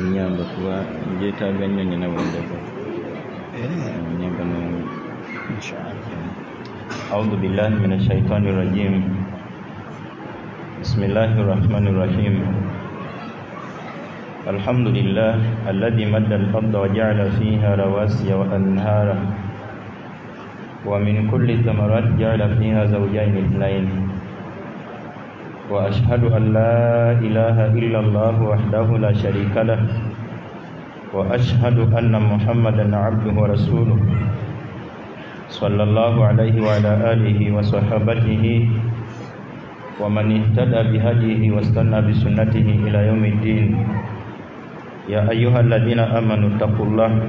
nyamba kuba njetaaga nnyo nyina bwendako nyamba no inshallah. A'udhu billahi minash shaitani rajim. Bismillahir rahmanir rahim. Alhamdulillah alladhi madda al-ardha wa ja'ala fiha rawasiya wa anhara wa min kulli thamarat ja'ala fiha zawjayn ithnayn. Wa ashhadu an la ilaha illallah wahdahu la sharika lah wa ashhadu anna Muhammadan 'abduhu wa rasuluh sallallahu alaihi wa ala alihi wa sahbihi wa man ihtada bihadihi wastanna bi sunnatihi ila yaumiddin. Ya ayyuhalladzina amanu taqullaha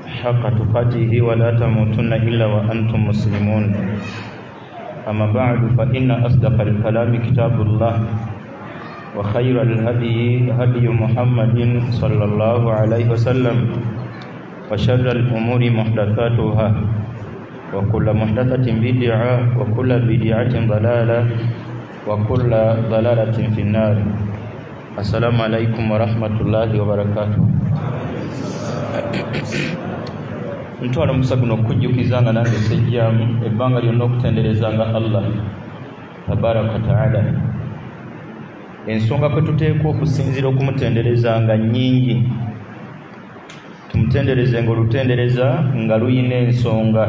haqqa tuqatih wa la tamutunna illa wa antum muslimun. Amma ba'du fa inna asdaqal kalami kitabullah wa khairal hadyi hadyu Muhammadin sallallahu alaihi wasallam wa syarral umuri muhdatsatuha wa kullu muhdatsatin bid'ah wa kullu bid'atin dhalalah wa kullu dhalalatin finnar. Assalamualaikum warahmatullahi wabarakatuh. Ntwala musaguno kujjukizanga nange sejjamu ebbanga lyonna okutenderezanga Allah tabaraka ta'ala. Ensonga kwe tuteekwa okusinzira okumutenderezanga nnyingi. Tumutenderezenga olutendereza nga luyina ensonga.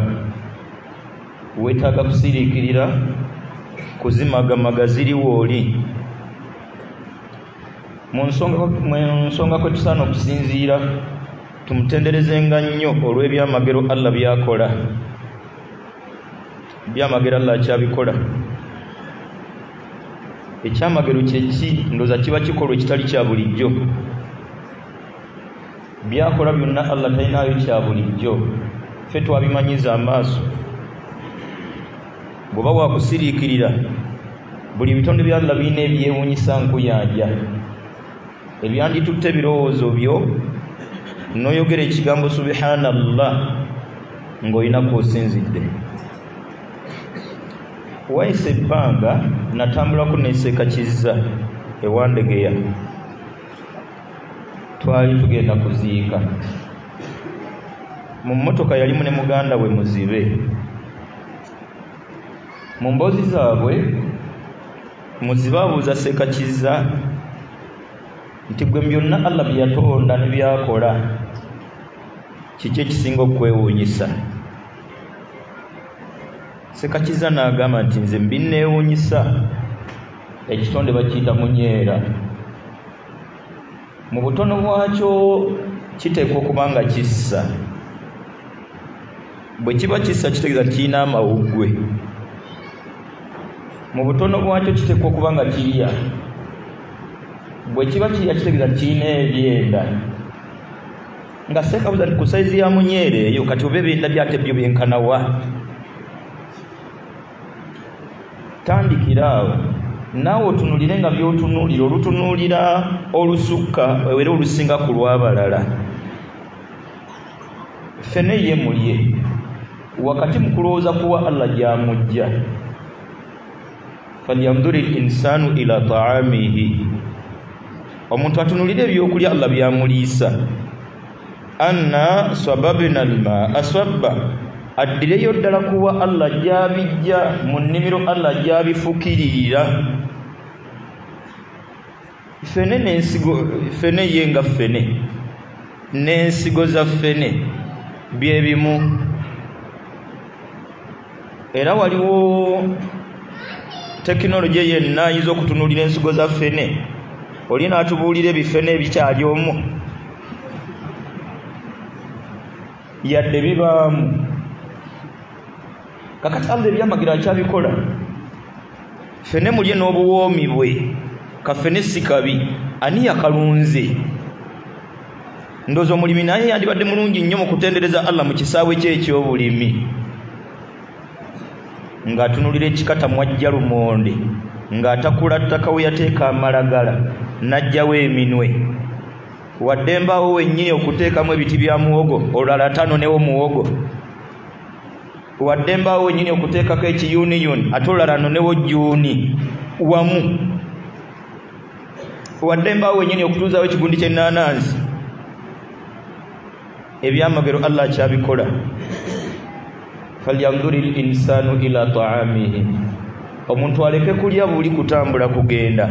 Weetaaga kusiriikirira kuzimagamaga ziriwo oli. Mu nsonga kwe tusaana okusinziira tumutenderezenga nnyo olw'ebyamagero Allah byakola. Byamagero Allah kyabikola. Ekyamagero kyeki ndoza kiba kikolwa ekitali kya bulijjo. Byakola byonna Allah talinayo kya bulijjo. Ffe twabimanyiza amaaso. Bw'oba wakusiriikirira buli bitonde bya Allah birina ebyewuunyisa nkuyanja. Ebyanditutte ebirowoozo byo n'oyogera ekigambo subhanallah ng'olina kw'osinzidde. Wayise ebbanga natambulako neeseekakizza ewandegeya. Twali tugenda kuziika. Mu mmotoka yalimu ne muganda we muzibe. Mu mboozi zaabwe muzibe abuuza seekakizza nti gwe byonna Allah bye yatonda ne byakola kiki ekisinga okwewuunyisa? Seekakizza n'agamba nti nze mbinneewuunyisa ekitonde bakiyita munyeera. Mu butono bwakyo kiteekwa okuba nga kissa. Bwe kiba kissa kitegeeza nti kirina amawuggwe. Mu butono bwakyo kiteekwa okuba nga kirya. Bwe kiba kirya kitegeeza nti kirina ebyenda. Nga seekabuuza nti ku sayizi ya munyeera eyo kati oba ebyenda byate byo byenkanawa? Tandikira awo naawe otunulire nga by'otunuulira olutunuulira olusukka era olusinga ku lw'abalala. Ffene ye mulye wakati mu kulowooza kuwa Allah gy'amujja. Falyanzuri al-insanu ila ta'amihi. Omuntu atunulire ebyokulya Allah byamuliisa. Anna sababna al-ma'a sabba. Addireyo ddala kuwa Allah gy'abijja mu nnimiro Allah gy'abifukiririra. Ffene n'ensigo, ffene ye nga ffene n'ensigo za ffene bye bimu. Era waliwo tekinologiya yenna ayinza okutunuulira ensigo za ffene. Oli n'atubuulira ebifene ebikyali omwo yadde bibaamu. Kakati Allah ebyamagero akyabikola. Ffene mulye n'obuwoomi bwe. Kaffene si kabi. Ani yakalunze? Ndowooza omulimi naye yandibadde mulungi nnyo mu kutendereza Allah mu kisaawe kye eky'obulimi. Ng'atunulira ekikata mwajja lumonde. Ng'atakula ttaka we yateeka amalagala. N'ajjawo eminwe. Wadde embaawo wennyini okuteekamu ebiti bya muwogo. Olulala tanonewo muwogo. Wadde embaawo wennyini okuteekako ekiyuuniyuuni. Ate olulala nonewo jjuuni. Wamu. wademba wenyini okutuuzawo ekigundi ky'ennaanansi ebyamagero Allah kyabikola. falyanzuri linsanu ila taamihi, omuntu aleke kulya buli kutambula kugenda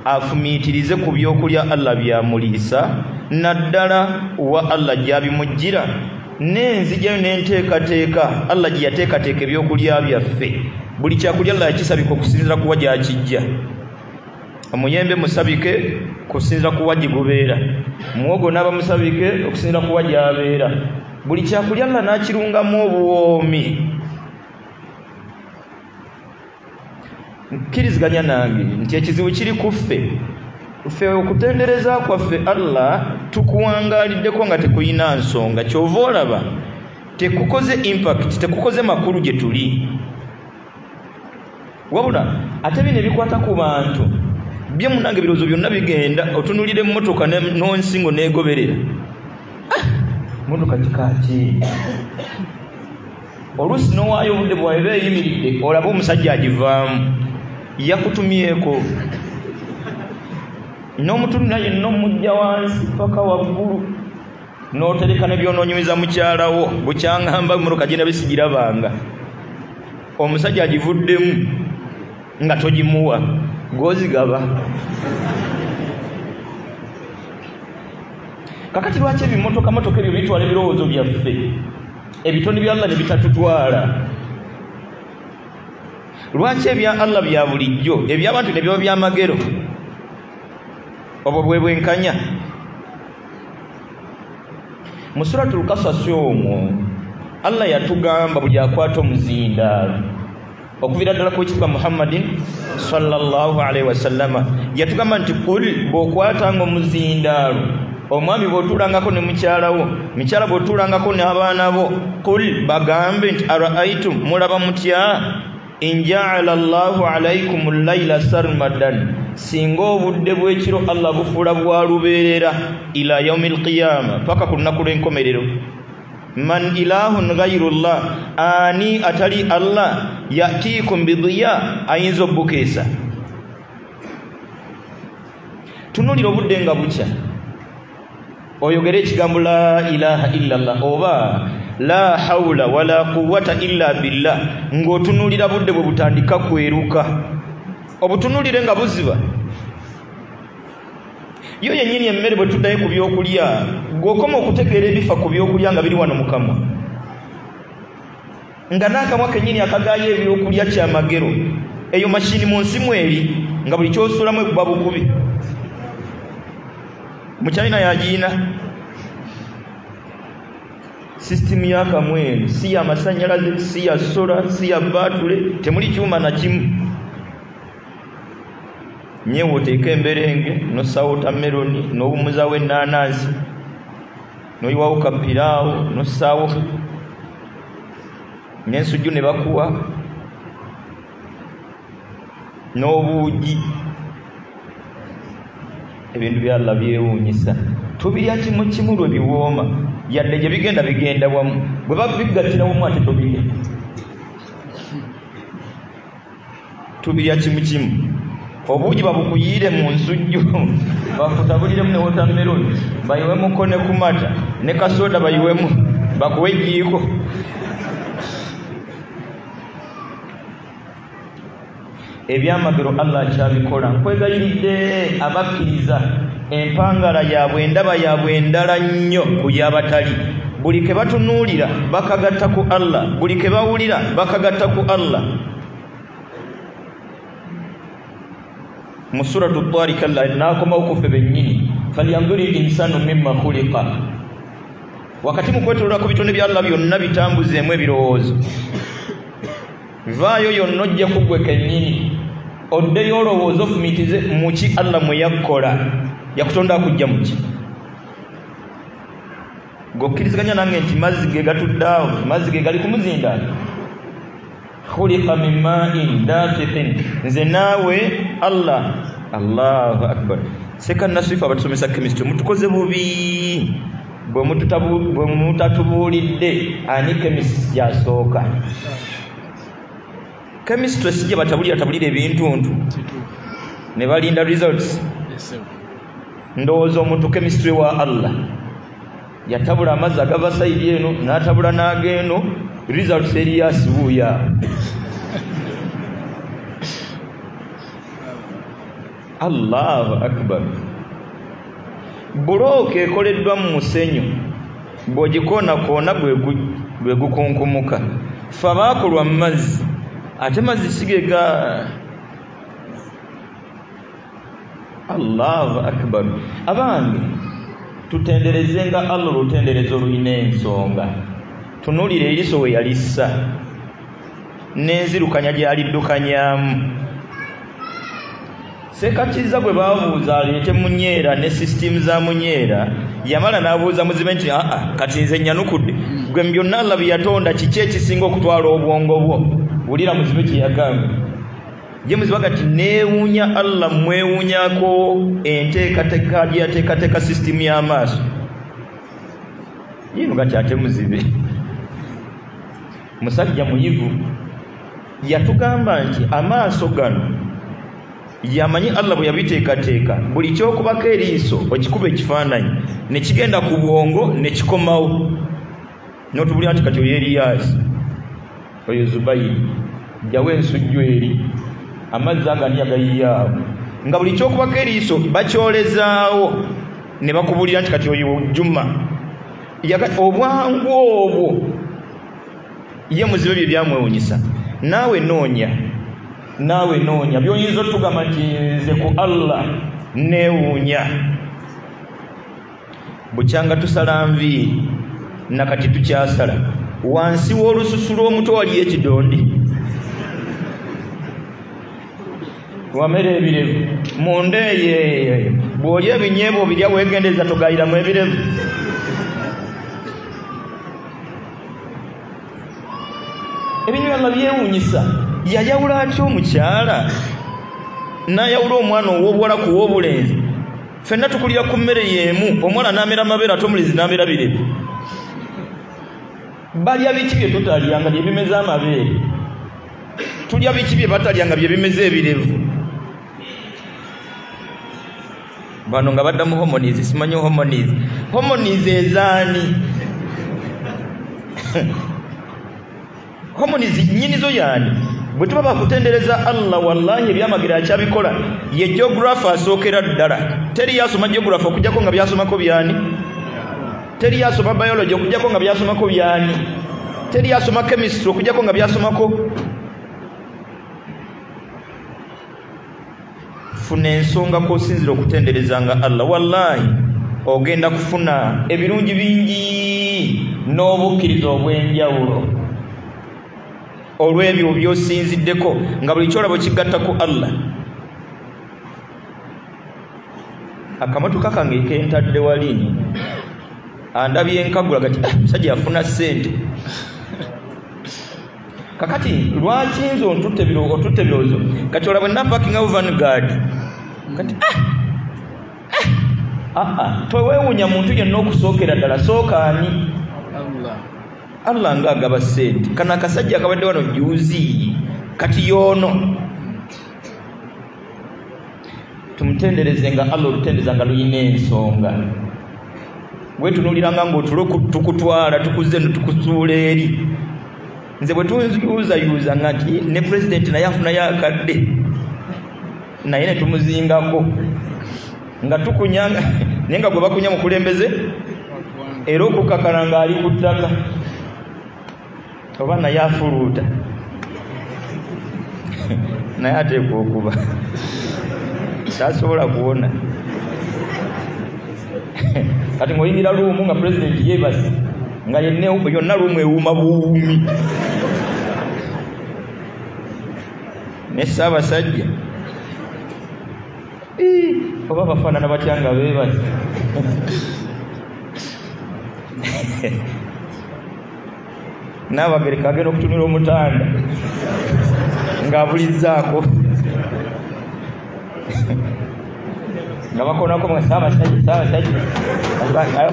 afumiitirize ku byokulya Allah byamuliisa naddala wa Allah gyabimujjira n'enzija n'enteekateeka Allah gye yateekateeka ebyokulya byaffe. Buli kyakulya Allah yakisabika okusinziira kuwa gyakijja. Omuyembe musabike kusinziira kuwa gigubeera, muwogo n'aba musabike okusinziira kuwa gyabeera. Buli kyakulya Allah n'akirungamu obuwoomi. Nkiriziganya nange nti ekizibu kiri ku ffe okutendereza kwaffe Allah tukuwangaliddeko nga tekuyina nsonga. Kyova olaba tekukoze impact, tekukoze makulu gye tuli. Wabula ate bino ebikwata ku bantu bye munange birowoozo byonna bigenda otunulira emmotoka n'onsingo n'egoberera. Motoka kikaaki oluusi n'owaayo obudde bwawe beeyimiridde olaba omusajja agivaamu yakutumyeko n'omutunula yenna omujja wansi paka waggulu n'otereka ne byonoonyumiza mukyalawo bukyaŋŋamba emmotoka gye nabe sigirabanga. Omusajja agivuddemu nga togimuwa gw'ozigaba. Kakati lwaki ebimotoka ebyo bitwala ebirowoozo byaffe, ebitone bya Allah ne bitatutwala? Lwaki ebya Allah bya bulijjo, eby'abantu ne biba byamagero? Obwo bwe bwenkanya. Mu Suratul Qasas omwo Allah yatugamba buli akwata omuzindaalo okuvira ddala ku kitwa Muhammadin sallallahu alaihi wasallama, yatugamba nti qul bw'okwatanga omuzindaalo omwami bw'otuulangako ne mukyalawo, mukyala bw'otuulangako n'abaana bo, qul bagambe nti araaitum mulaba mutya in ja'ala Allahu alaykum al-layla sarmadan, singa obudde bw'ekiro Allah bufuula bwa lubeerera ila yaumil qiyama, paka ku lunaku lw'enkomerero. Man ilahun ghayrullah, ani atali Allah yatiikum bidiya, ayinza obbukeesa. Tunulira obudde nga bukya oyogere ekigambo la ilaha illallah oba la hawla wala quwwata illa billah ng'otunulira budde bwe butandika kweruka, obutunulire nga buziba. Yo yennyini emmere bwe tuddayo ku byokulya gw'okoma okutegeera ebifa ku byokulya nga biri wano mu kamwa, nga n'akamwa kennyini akagaayo ebyokulya kyamagero. Eyo mashini mu nsi mweri nga buli kyosuulamu ebuba bukubi. Mu China yagiina system y'akamwenu, si ya masannyalaze, si ya sola, si ya baatule, temuli kyuma na kimu. Nyewe oteeka emberenge n'ossa wotameroni n'owumuzawo ennaanansi n'oyiwawo kapiraawo n'ossaawo n'ensujju ne bakuwa n'obuugi. Ebintu bya Allah byewuunyisa. Tubirya kimu kimu lwe biwooma, yadde gye bigenda wamu. Bwe babigattira wamu ate tobirya. Tubirya kimu kimu. Obuugi babukuyiire mu nsujju bakutabuliremu ne wotameroni, bayiwemuko ne kumata ne kasoda bayiwemu, bakuwe ejjiiko. Ebyamagero Allah kyabikola. Nkwegayiridde abakkiriza empangala yaabwe endaba yaabwe endala nnyo ku y'abatali. Buli ke batunuulira bakagatta ku Allah, buli ke bawulira bakagatta ku Allah. Mu Suratu Tariq Allah n'akomawo ku ffe bennyini, falyanzuri al-insanu mimma khuliqa. Wakati mu kwetolera ku bitone bya Allah byonna bitambuzeemu ebirowoozo, vaayo yonna ojja kuggwe kennyini oddeyo olowooza ofumiitize mu ki Allah mwe yakkola, yakutonda akujja mu ki. Gokkiriziganya nange nti mazzi ge gatudde awo, mazzi ge gali ku muzindaalo. Khuliqa min ma'in dafiqin, nze naawe Allah. Allahu akbar. Seka nasifa abatusomesa chemistry mutukoze bubi bwe mutatubuulidde ani chemist yasooka. Chemistry sijja batabulira ebintuntu ne balinda results. ndowooza omuntu chemistry wa Allah yatabula amazzi agava sayidi eno n'atabula n'ageno results Elias buya Allahu akbar. Buloke ekoleddwa mu musenyu bw'ogikoona koona bwe gukunkumuka fa baakolwa mu mazzi ate mazzi sigega. Allahu akbar. Abange tutenderezenga Allah lutenderezo lulina ensonga. Tunuulire eriso we yalissa n'enzirukanya gy'aliddukanyamu. Sekakiza gwe baabuuza aleete munyeera ne system za munyeera yamala n'abuuza muzibe nti kati nze nyanukudde gwe byonna Allah bye yatonda kiki ekisinga okutwala obwongo bwo. Wulira muzibe kye yagamba ye muzibe kati neewuunya Allah mwewuunyako enteekateeka gyateekateeka system y'amaaso yino kati ate muzibe musajja muyivu yatugamba nti amaaso gano yamanyi Allah bwe yabiteekateeka buli kyokubako eriiso okikuba ekifaananyi ne kigenda ku bwongo ne kikomawo n'otubulira nti kati oyo Elias oyo Zubayiri jjawo ensujju eri amazzi agani agayiyaawo nga buli kyokubako eriiso bakyolezaawo ne bakubulira nti kati oyo Juma obwangu obwo ye muzibe bye byamwewunyisa. Naawe noonya by'oyinza otugamba nti nze ku Allah neewuunya. Bukyanga tusala nviiri nakati tukyasala wansi w'olususu lw'omutwe waliyo ekidondi wamera ebirevu munda eyo bw'olya ebinyeebwa obirya weegendereza togayiramu ebirevu. Ebinywa byewuunyisa. Yayawula atya omukyala n'ayawula omwana ow'obuwala ku w'obulenzi? Ffenna tukulira ku mmere y'emu, omwana n'amera mabeere ate omulenzi n'amera birevu. Balya biki bye tutalyanga bye bimeze amabeere? Tulya biki bye batalyanga bye bimeze ebirevu? Bano nga baddamu homonies, simanyi homonies. Homonies ezaani? Homonies nnyinizo yaani? Bwe tuba bakutendereza Allah wallahi ebyamagira akyabikola ye geography asookera ddala. Teri yasoma geography okujjako nga byasomako byani? Teri yasoma biology okujjako nga byasomako byani? Teri yasoma chemistry okujjako nga byasomako. Funa ensonga k'osinzira okutenderezanga Allah wallahi ogenda kufuna ebirungi bingi n'obukkiriza obw'enjawulo olw'ebyo by'osinziddeko nga buli kyolabo kigatta ku Allah. Akamotoka kange kentadde wali andabye enkagula gati musajja yafuna ssente. Kakati lwaki nze ontutte birowoozo kati olaba napakinga vanguard kati toweewuunya muntu yenna okusookera ddala sookaani Allah nga agaba ssente. Kana akasajja akabadde wano juuzi kati yoono. Tumutenderezenga Allah olutendereza nga luyina ensonga. Bwe tunuuliranga ng'otulo tukutwala tukuze tukusuula eri. Nze bwe tuyuuzayuuza ngati ne pulezidenti naye afunayo akadde naye ne tumuzingako nga tukunyanga naye nga gwe bakunya mukulembeze era okukakana ng'ali ku ttaka oba naye afuluuta naye ateekwa okuba tasobola kuwona. Kati ng'oyingira luumu nga pulezidenti yeebase nga yonna luumu ewuuma buwuumi ne Ssaabasajja oba bafaanana batya nga beebase. N'Abagereka agenda okutunula omutanda ng'abulizzaako nga bakoonako nga Ssaabasajja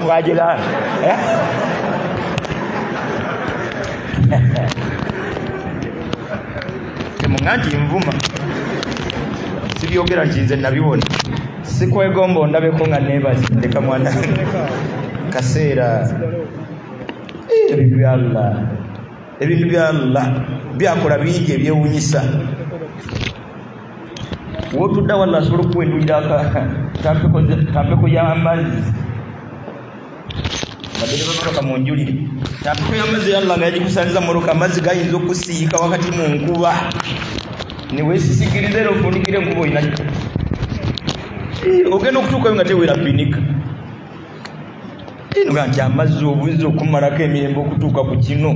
bwagera temuŋŋa nti nvuma sibyogera nti nze nabibona sikwegomba ondabeko nga neebazindeka mwana kaseera ebintu bya Allah byakola bingi ebyewunyisa wotudda walla asobola okuwendulira tampeko y'amazzi babere bamoroka munjulire tampeko y'amazzi Allah nga yagikusanyiza moroka amazzi gayinza okusiika wakati mu nkuba niweesisikiriza era ofundikire enkuba olina ogenda okutuukayo nga teweera pinika nga nti amazzi obuyinza okumalako emirembe okutuuka ku kino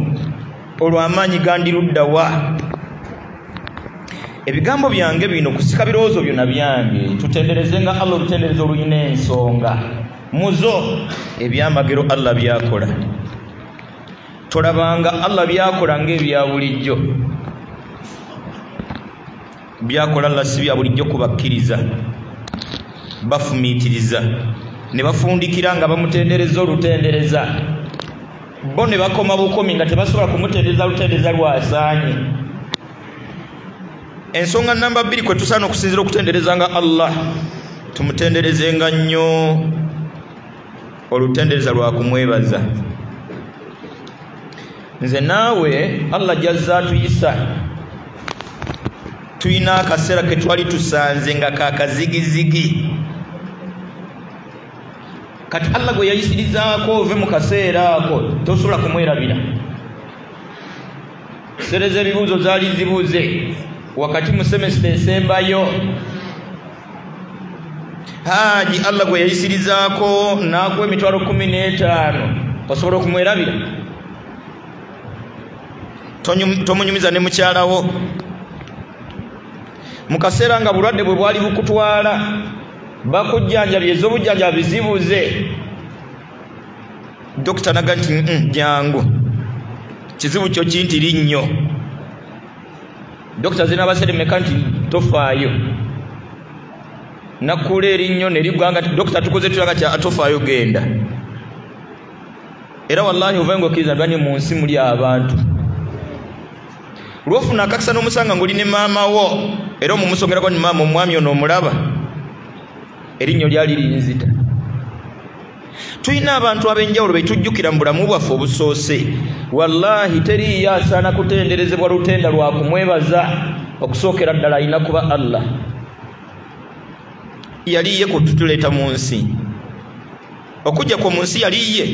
olwo amaanyi gandiruddawa ebigambo byange bino kusika birowoozo byonna byange tutenderezenga Allah olutendereza olulina ensonga muzo ebyamagero Allah byakola tolabanga Allah byakola ng'ebya bulijjo byakola Allah si bya bulijjo kubakkiriza bafumiitiriza ne bafundikira nga bamutendereza olutendereza bo ne bakoma bukomi nga tebasobola kumutendereza lutendereza lwasaanye ensonga namba 2 kwe tusaana okusinzira okutenderezanga Allah tumutenderezenga nnyo olutendereza lwa kumwebaza nze naawe Allah jazza tuyisa tuyina akaseera ke twali tusanze nga kakazigizigi kati Allah gwe yayisirizaako ove mu kaseera ako tosobola kumwerabira sereza ebibuuzo zaali zibuuze wakati mu semesita esembayo haji Allah gwe yayisirizaako n'akuwa emitwalo 15 osobola okumwerabira tomunyumiza ne mukyalawo mu kaseera nga bulwadde bwe bwali bukutwala bakujjanjabye ez'obujjanjabi zibuze dokita naga nti jangu kizibu kyo kintiri nnyo dokita zinabaseremeka nti tofaayo nakula erinnyo ne ligwanga nti dokita tukoze tulaga kya atofaayo genda era wallahi ovange okkiriza bani mu nsi muli abantu lwofuna akakisa n'omusanga ng'oli ne maama wo era omumusongerako ni maama omwami ono omulaba erinnyo lyali linzita tulina abantu ab'enjawulo betujjukira mu bulamu bwaffe obusoose wallahi teriiyo asaana kutenderezebwa lutenda lwa kumwebaza okusookera ddala alina kuba Allah yaliye kututuleeta mu nsi okujja kwo mu nsi yaliye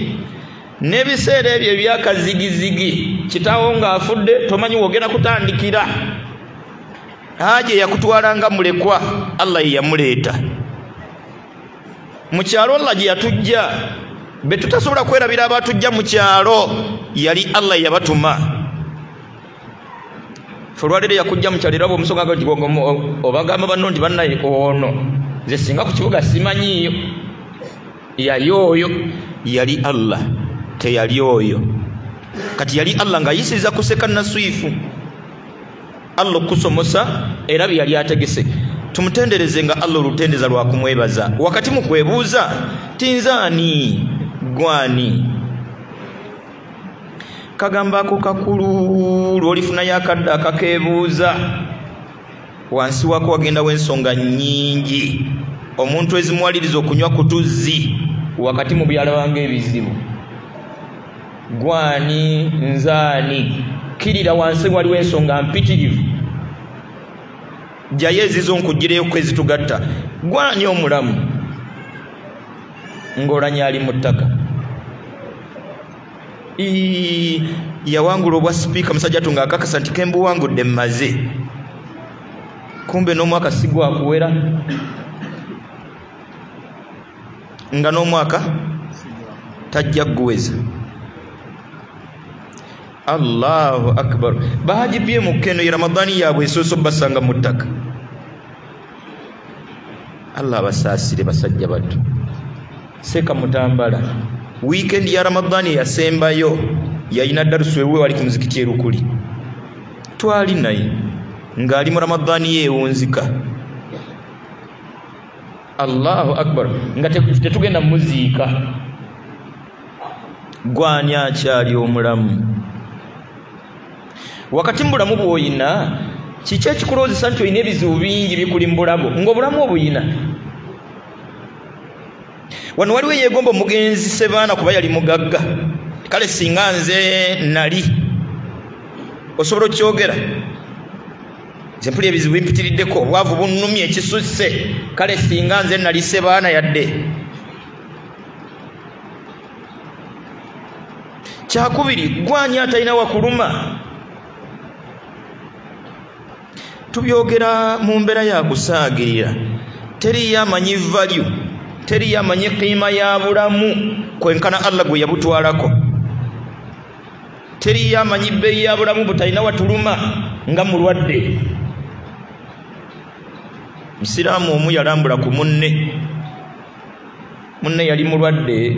n'ebiseera ebyo ebyakazigizigi kitaawo ng'afudde tomanyi wogenda kutandikira haje yakutwalanga mulekwa Allah ye yamuleeta mu kyalo Allah gye yatujja be tutasobola kwerabira abatujja mu kyalo yali Allah yabatuma fulwadde yakujja mu kyalo era bw'omusonga nga obagamba banno nti bannaye ono nze singa ku kibuga simanyiiyo yali oyo yali Allah teyali oyo kati yali Allah ng'ayisiriza kuseka naswifu Allah okusomosa era bye yali ategese tumutendereze nga Allah olutendeza lwa kumwebaza wakati mu kwebuuza tinzaani gwani kagambako kakulu lwolifuna yakadde akakeebuuza wansi wako wagendawo ensonga nnyingi omuntu ezimuwaliriza okunywa ku tuzzi wakati mu byalo wange ebizibu gwani nzaani kirira wansi waliwo ensonga mpitirivu jaye ezizo nkugireyo kwezitugatta gwani omulamu ng'olanya ali mu ttaka yawangula obwa sipiika musajja tunga akakasa nti kembuwangudde mmaze kumbe n'omwaka sigwakuwera nga n'omwaka tajja kuguweza Allahu akbar bahajibye mukeno ya Ramadhani yabwe esoso basanga mu ttaka Allah basaasire basajja battu seka mutambala weekend ya Ramadhani yasembayo yayina darusu ewe wali ku muzikiti erukuli twali naye ngali mu Ramadhani yeewunzika Allahu akbar nga tetugenda muziika gwani akyali omulamu wakati mbulamu bwoyina kiki ekikulowozesa nti olina ebizibu bingi bikuli mu bulamu ng'obulamu obuyina wano waliwo yeegomba omugenzi Sebaana kuba yali mugagga kale singa nze nali osobola okyogera nze mpulira ebizibu bimpitiriddeko obwavu bunnumye ekisusse kale singa nze nali Sebaana yadde kyakubiri gwanya atalina wakuluma tubyogera mu mbeera ya kusaagirira teriyo amanyi value teriyo amanyi qiima ya bulamu kwenkana Allah gwe yabutwalako teriyo amanyi bbeeyi ya bulamu butalina watuluma nga mulwadde musiraamu omu yalambula ku munne yali mulwadde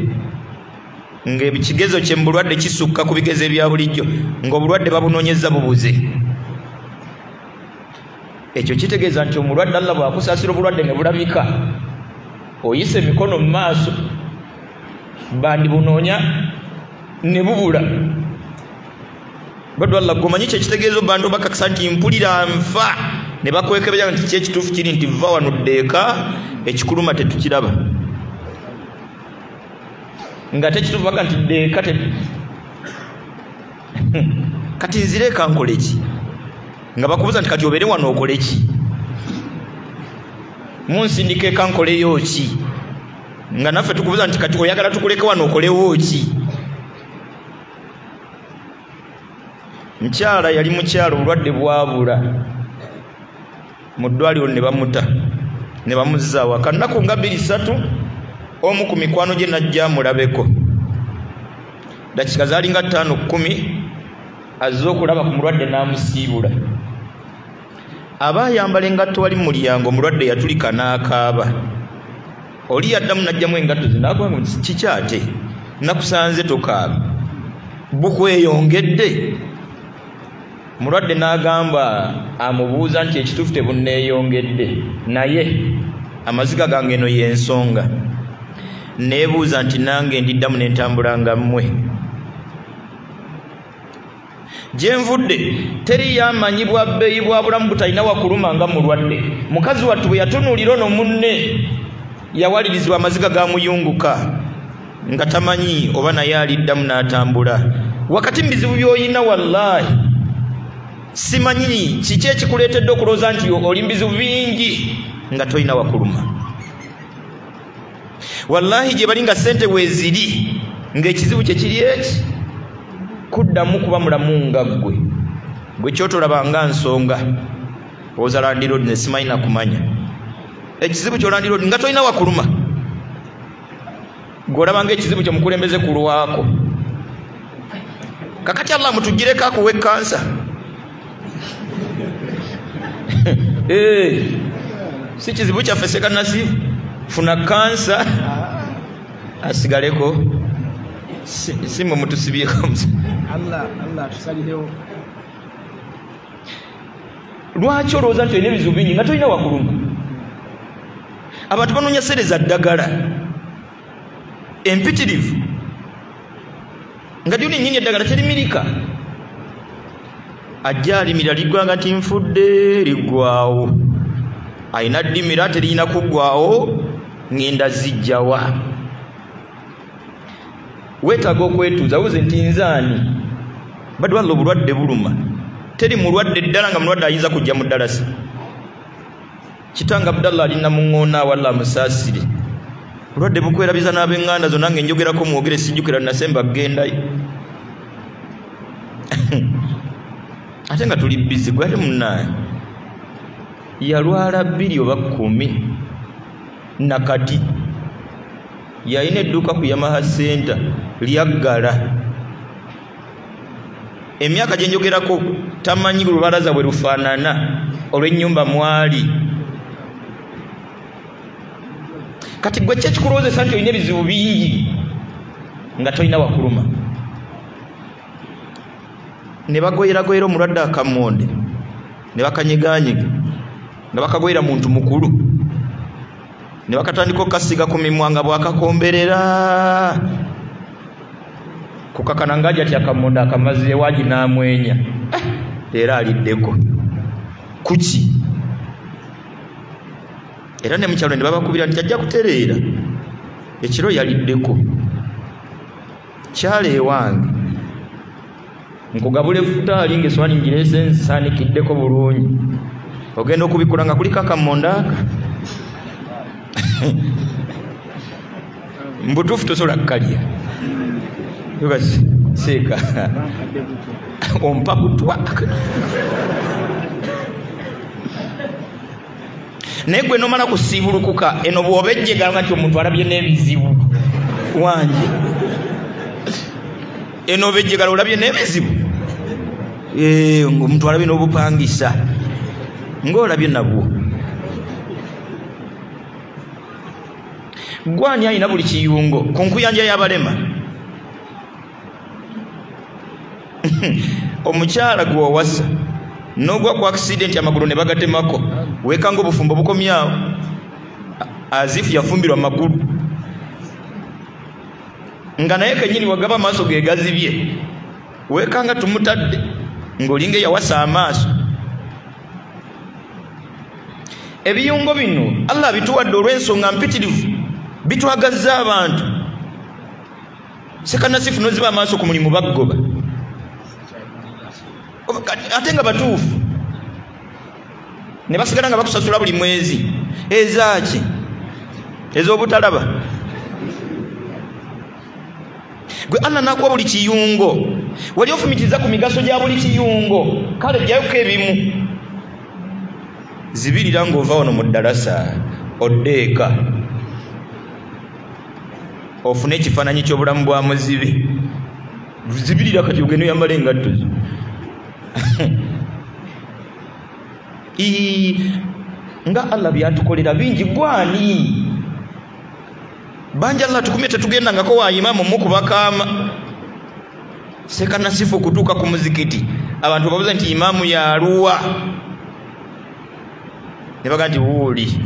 ng'ekigezo kye mu bulwadde kisukka ku bigezo ebya bulijjo ng'obulwadde babunoonyeza bubuze ekyo kitegeeza nti omulwadde Allah bw'akusaasira obulwadde ne bulabika oyise emikono mu maaso bandi bunoonya ne bubula baddu Allah gomanyi kye kitegeeza bantu bakakisa nti mpulira nfa ne bakwekebera nti kyekituufu kiri nti va wano ddeeka ekikuluma tetukiraba nga tekituufu baka nti ddeeka kati nzire kankole ki nga bakubuza nti kati obeere wano okole ki munsindika ekankoleyo ki nga naffe tukubuza nti kati oyagala tukuleke wano okolewo ki mukyala yali mukyala obulwadde bwabula mu ddwaliro ne bamuta ne bamuzza waka nnaku nga 2-3 omu ku mikwano gye najja amulabeko dakika zaali nga 5-10 azze okulaba ku mulwadde n'amusiibula aba ayambala engatto wali mu mulyango omulwadde yatulika n'akaaba oli yaddamu najjamu engatto zinagwa kikyate nakusanze tokaaba bukweyongedde mulwadde n'agamba amubuuza nti ekituufu tebunneeyongedde naye amaziga gange eno y'ensonga neebuuza nti nange ndiddamu n'entambulanga mmwe gye nvudde teriyo amanyi bwa bbeeyi bwa bulamu butalina wakuluma nga mulwadde mukazi wattu bwe yatunuulira ono munne yawalirizibwa amaziga gamuyunguka nga tamanyi oba naye aliddamu n'atambula wakati mubizibu by'oyina wallaahi simanyi kiki ekikuleetedde okulowooza nti oli mubizibu bingi nga tolina wakuluma wallaahi gye bali nga ssente weeziri ng'ekizibu kye kiri eki kuddamu kuba mulamu nga gwe kyotolabanga nsonga oza landiroodi ne simanyi nakumanya ekizibu kyolandiroodi nga tolina wakuluma gweolabanga ekizibu kyomukulembeze kulwako kakati Allah mutugireko akuwe kansa si kizibu kyaffe sekanasi funa kansa asigaleko simwe mutusibyeko Allah tusalirewo lwaki olowooza nti olina ebizibu bingi nga tolina wakuluma abantu banoonya ssere za ddagala empitirivu nga lyoni nnyini eddagala terimirika ajja alimira liggwanga nti nfudde liggwawo ayina ddimira teriyina kuggwawo ngenda zijjawa weetaaga okwetuuza wuze nti nzaani badde walla obulwadde buluma teri mulwadde ddala nga mulwadde ayinza kujja mu ddalasa kitanga Abdallah alina muŋŋoona walla amusaasire bulwadde bukwerabiza n'ab'eŋŋanda zo nange njogerako mwogere sijjukira nasemba gendayo ate nga tuli bizi gwate munnaye yalwala 2 oba 10 nakati yalina edduuka ku Yamaha Center lyaggala emyaka gye njogerako tamanyi lubalaza bwe lufaanana olw'ennyumba mwali kati gwe kyekikulowoozesa nti olina ebizibu bingi nga tolina wakuluma ne bagoyeragoyera omulwadde akamonde ne bakanyiganyiga nga bakagoyera muntu mukulu ne bakatandika okasiga ku mimwa nga bwakakomberera kukakana ngaja ati akamonde akamaze waji n'amwenya era aliddeko kuki era ne mukyalo ne babakubira nti ajja kutereera ekiro yaliddeko kyale ewange nkugabula effutaali ng'essowaani ngireese nsaanikiddeko bulungi ogenda okubikula nga kuliko akamondaaka mbutuufu tosobola kukalya yogasi seeka ompa butwa naye gwe nomala kusiibulukuka eno bw'oba ejjeganga nti omuntu alabye n'ebizibu wange eno oba ejjegala olabye n'ebizibu omuntu alabye n'obupangisa ng'olabye nabwo gwani alina buli kiyungo ku nkuyanja y'abalema omukyala gwe wawasa n'ogwa ku accident amagulu ne bagatemako weekanga obufumbo bukomyawo azifu yafumbirwa magulu nga naye kenyini wagaba amaaso ge gazibye weekanga tumutadde ng'olinga eyawasa amaaso ebiyungo bino Allah bituwadde olw'ensonga mpitirivu bitwagazza abantu sekanasifu noziba amaaso ku mulimu baggoba ate nga batuufu ne basigala nga bakusasula buli mwezi ezaaki ez'obutalaba gwe Allah nakuwa buli kiyungo wali ofumitiza ku migaso gya buli kiyungo kale jjayoko ebimu zibirira ng'ova wano mu ddarasa oddeeka ofune ekifaananyi ky'obulamu bwa muzibe zibirira kati ogenda oyambala engatto zo nga Allah byatukolera bingi gwani banja Allah tukumye tetugendangako wa imamu mukubakaama sekanasifu okutuuka ku muzikiti abantu babuza nti imamu yaluwa ne baga nti wuuli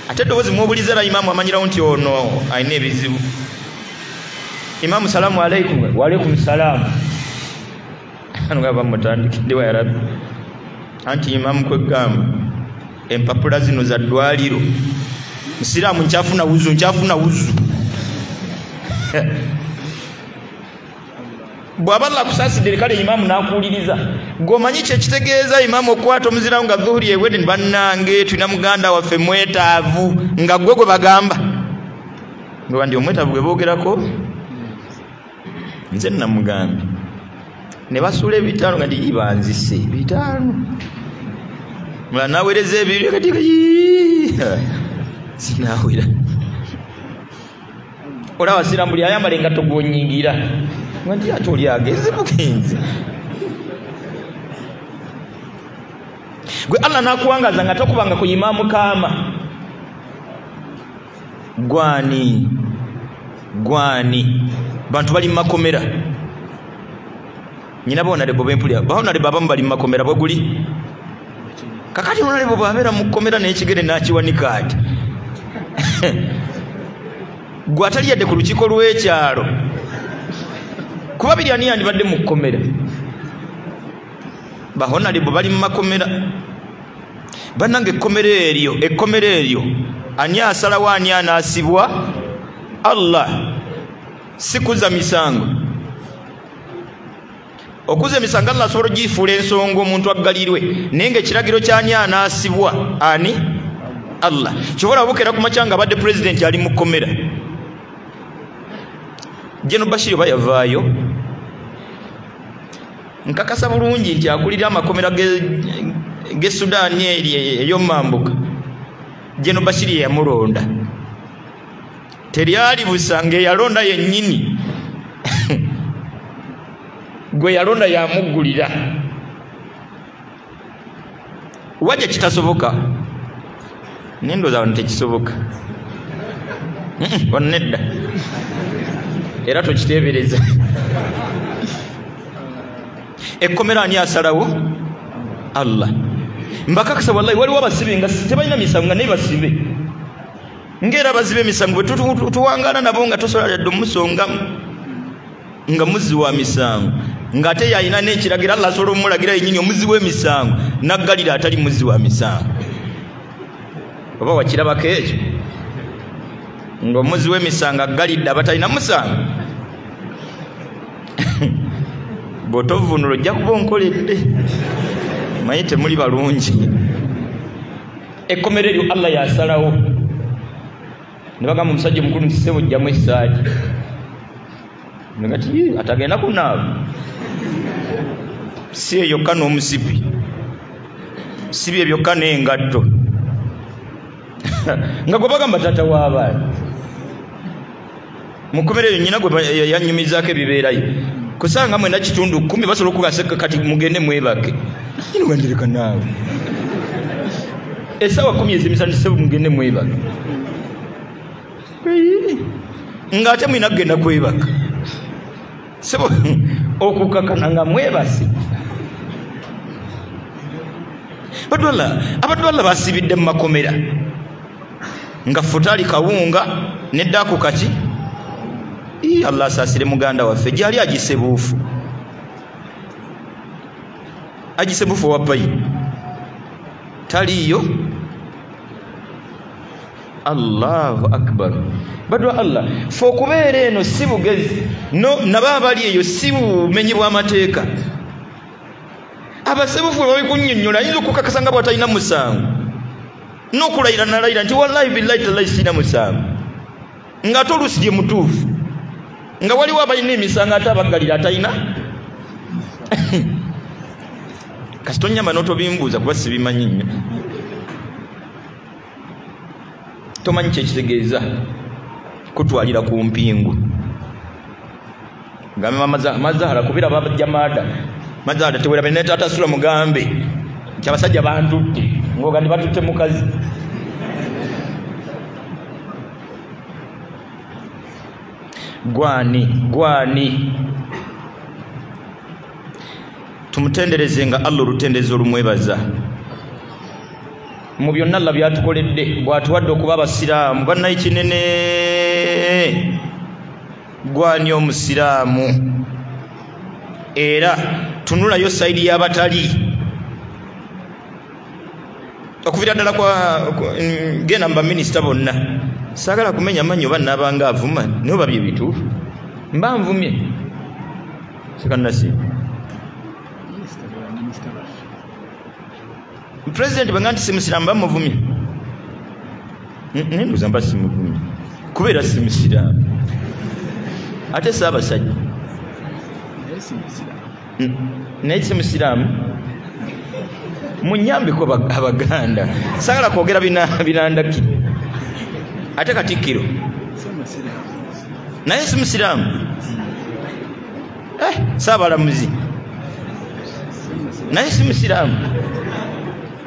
ate eddoboozi mubuliza la imamu amanyirawo nti ono alina ebizibu imamu salaamu alaikum wa alaikum salaamu nga bamutandikidde wa rabbi anti imamu kwegamba empapula zino za ddwaliro musiraamu nkyafuna wuzu bw'aba Allah akusaasidde kale imamu n'akuwuliriza ng'omanyi kyekitegeeza imamu okukwata omuzirawo nga dhuhuri ewedde ni bannange tulina muganda waffe mwetaavu nga gwe gwe bagamba ngoba ndi omwetaavu gwe boogerako nze namugambye ne basuula ebitaano nga ndi banzise bitaano mula naweereza ebiri kati sinaawera olaba siramu buli ayambala engatto gw'onyingira nga nti ate oli ageze bugenzi gwe Allah nakuwangaza nga tokubanga ku imamu kaama gwani bantu bali mu makomera nyina boonalebo bempulira boonalebo abamu bali mu makomera bwe guli kakati boonalebo bwabeera mu kkomera n'ekigere n'akiwanika ati gwe ataliyadde ku lukiiko lw'ekyalo kuba biri ani yandibadde mu kkomera bahonalebo bali mu makomera bannange ekkomera eryo ani asalawo ani anaasibwa Allah sikuza misango okuza emisango Allah asobola ogifuula ensonga omuntu aggalirwe naye ng'ekiragiro kyani anaasibwa ani Allah kyobola bukera ku makya nga abadde pulezidenti ali mu kkomera Jeno Bashir oba yavaayo nkakasa bulungi nti akulira amakomera ge Sudan ey'omumambuka Jeno Bashir yamulonda teryali busange yalonda yennyini gwe yalonda yamuggulira wajja kitasoboka nendoza wano tekisoboka wannedda era tokiteebereza ekkomera ani asalawo Allah mbakakasa wallahi waliwo abasibe nga tebalina misango nga naye basibe ng'era abazibe emisango bwe tuwangana nabo nga tosobola yadde omusongamu nga muzzi wa misango ng'ate yalina n'ekiragiro Allah asobola omulagira yennyini omuzzi w'emisango naggalira atali muzzi wa misango oba wakirabako ekyo ng'omuzi w'emisango galidde abatalina musango bw'otovvuunula ojja kuba onkoledde manyi temuli balungi. Ekkomero eryo Allah yasalawo ne bagamba omusajja omukulu nti ssebo ojjamu essaati negati atagenda kunaaba si eyokka n'omusipi si bye byokka n'engatto nga gwe bagamba taata w'abaana mu kkomero eryo nnyina gwe yanyumizaako ebibeerayo kusanga mwena kitundu 10 basobola okubaseka kati mugende mwebake nyina gandireka naawe esawa 10 ezimisana ssebo mugende mwebake ng'ate mwina kugenda kwebaka sebo okukakana nga mwebase. Abadwala basibidde mu makomera nga Futali Kawunga ne Daku Kaki. Allah asasire muganda waffe gyali agisebuufu wapayi taliyo. Allahu akbar. Badwa Allah fo kubeera eno si bugezi naba abali eyo si bumenyi bw'amateeka. Abasebufu babikunnyonnyola ayinza okukakasa nga bw'atalina musango n'okulayira nalayira nti wallahi billahi tallahi sina musango ng'ate oluusi gye mutuufu nga waliwo abalina emisango ate abagalira atalina. Kasita onyamba n'otobimbuuza kuba sibimanyi nnyo tomanyi kyekitegeeza kutwalira ku mpingu ngamba mazahara kubira babajja mazahara tewera bene tata sura mugambe nti abasajja bantutte ngoga ndi batutte mukazi. Gwani tumutendereze nga Allah olutendezo olumwebaza mu byonna Allah byatukoledde bw'atuwadde okuba abasiraamu bannayi kinene. Gwani omusiraamu era tunulayo sayidi y'abatali okuvira ddala genda mba minisita bonna saagala kumenya manyi oba naabanga avuma naye oba bye bituufu mba nvumye sekanasi President banga nti simusiraamu bamuvumye nembuuza mba simuvumye kubeera simusiraamu ate saabasajja naye simusiraamu munyambeko Abaganda saagala kwogera binandaki ate Katikkiro naye simusiraamu saabalamuzi naye simusiraamu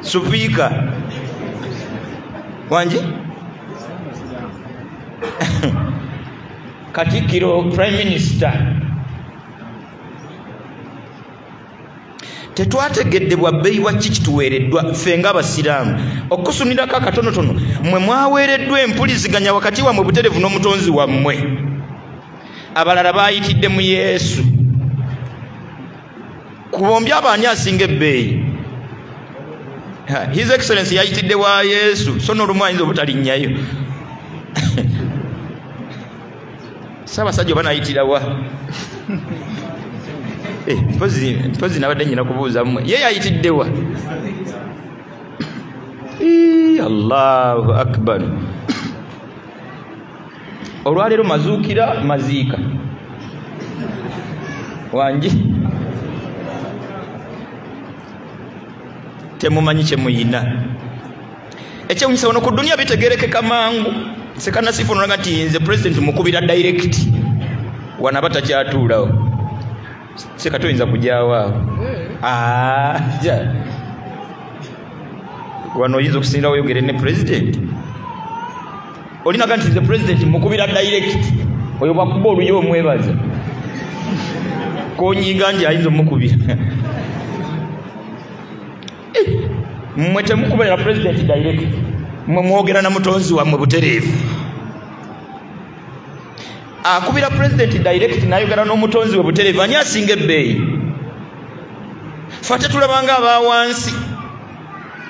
Supiika wanje Katikkiro Prime Minister tetwategedde bwabbeeyi bwa kiki tuweereddwa ffe ng'abasiraamu okusunirako akatonotono mmwe mwaweereddwa empuliziganya wakati wammwe butereevu n'omutonzi wammwe. Abalala baayitidde mu Yesu ku bombi abaani asinga ebbeeyi. His Excellency yayitidde wa Yesu so n'olumu ayinza obutalinnyayo. Ssaabasajja oba nayitira wa mpozi nabadde nnyina kubuuza mmwe ye yayitidde wa. Allahu akbar. Olwaleero mazuukira maziika wangi temumanyi kye muyina ekyewunyisa wano ku duniya bitegerekeka mangu. Sekanasifu nolanga nti nze president mukubira direct wana batakyatuulawo sekatoyinza kujaawo wano oyinza okusinirawo oyogere ne president olinaga nti nze president mukubira direct oyo bwakuba oluyo omwebaza konyiga nti ayinza omukubira mmwe temukubira president direct mmwe mwogera na mutonzi wammwe butereevu. Akubira president direct n'ayogera n'omutonzi we butereevu ani asinga ebbeeyi? Ffe ate tulabanga abawansi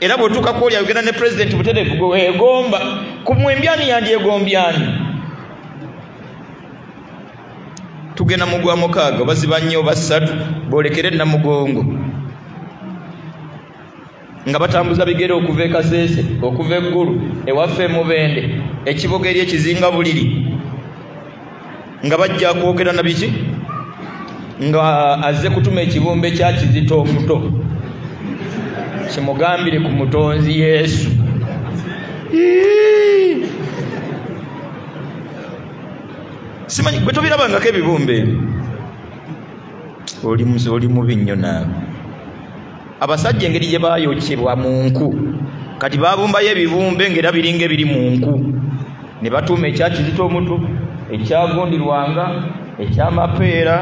era bw'otuuka kwoli ayogera ne president butereevu gwe weegomba ku mwembyani yandyegombya ani tugenda mugwa mukaaga baziba nnyo basatu boolekere namugongo nga batambuza bigere okuva e Kasese okuva eggulu ewaffe Mubende ekiboga eri ekizinga buliri nga bajja kwogera na biki nga azze kutuma ekibumbe kya Kizito omuto kimugambire ku mutonzi Yesu. Simanyi bwe tubirabangako ebibumbe oli mubi nnyo naawe. Abasajja engeri gye bayokyebwa mu nku kati babumbayo ebibumbe ng'era biringa ebiri mu nku ne batuuma ekya Kizito omuto ekyagondirwanga ekyamapeera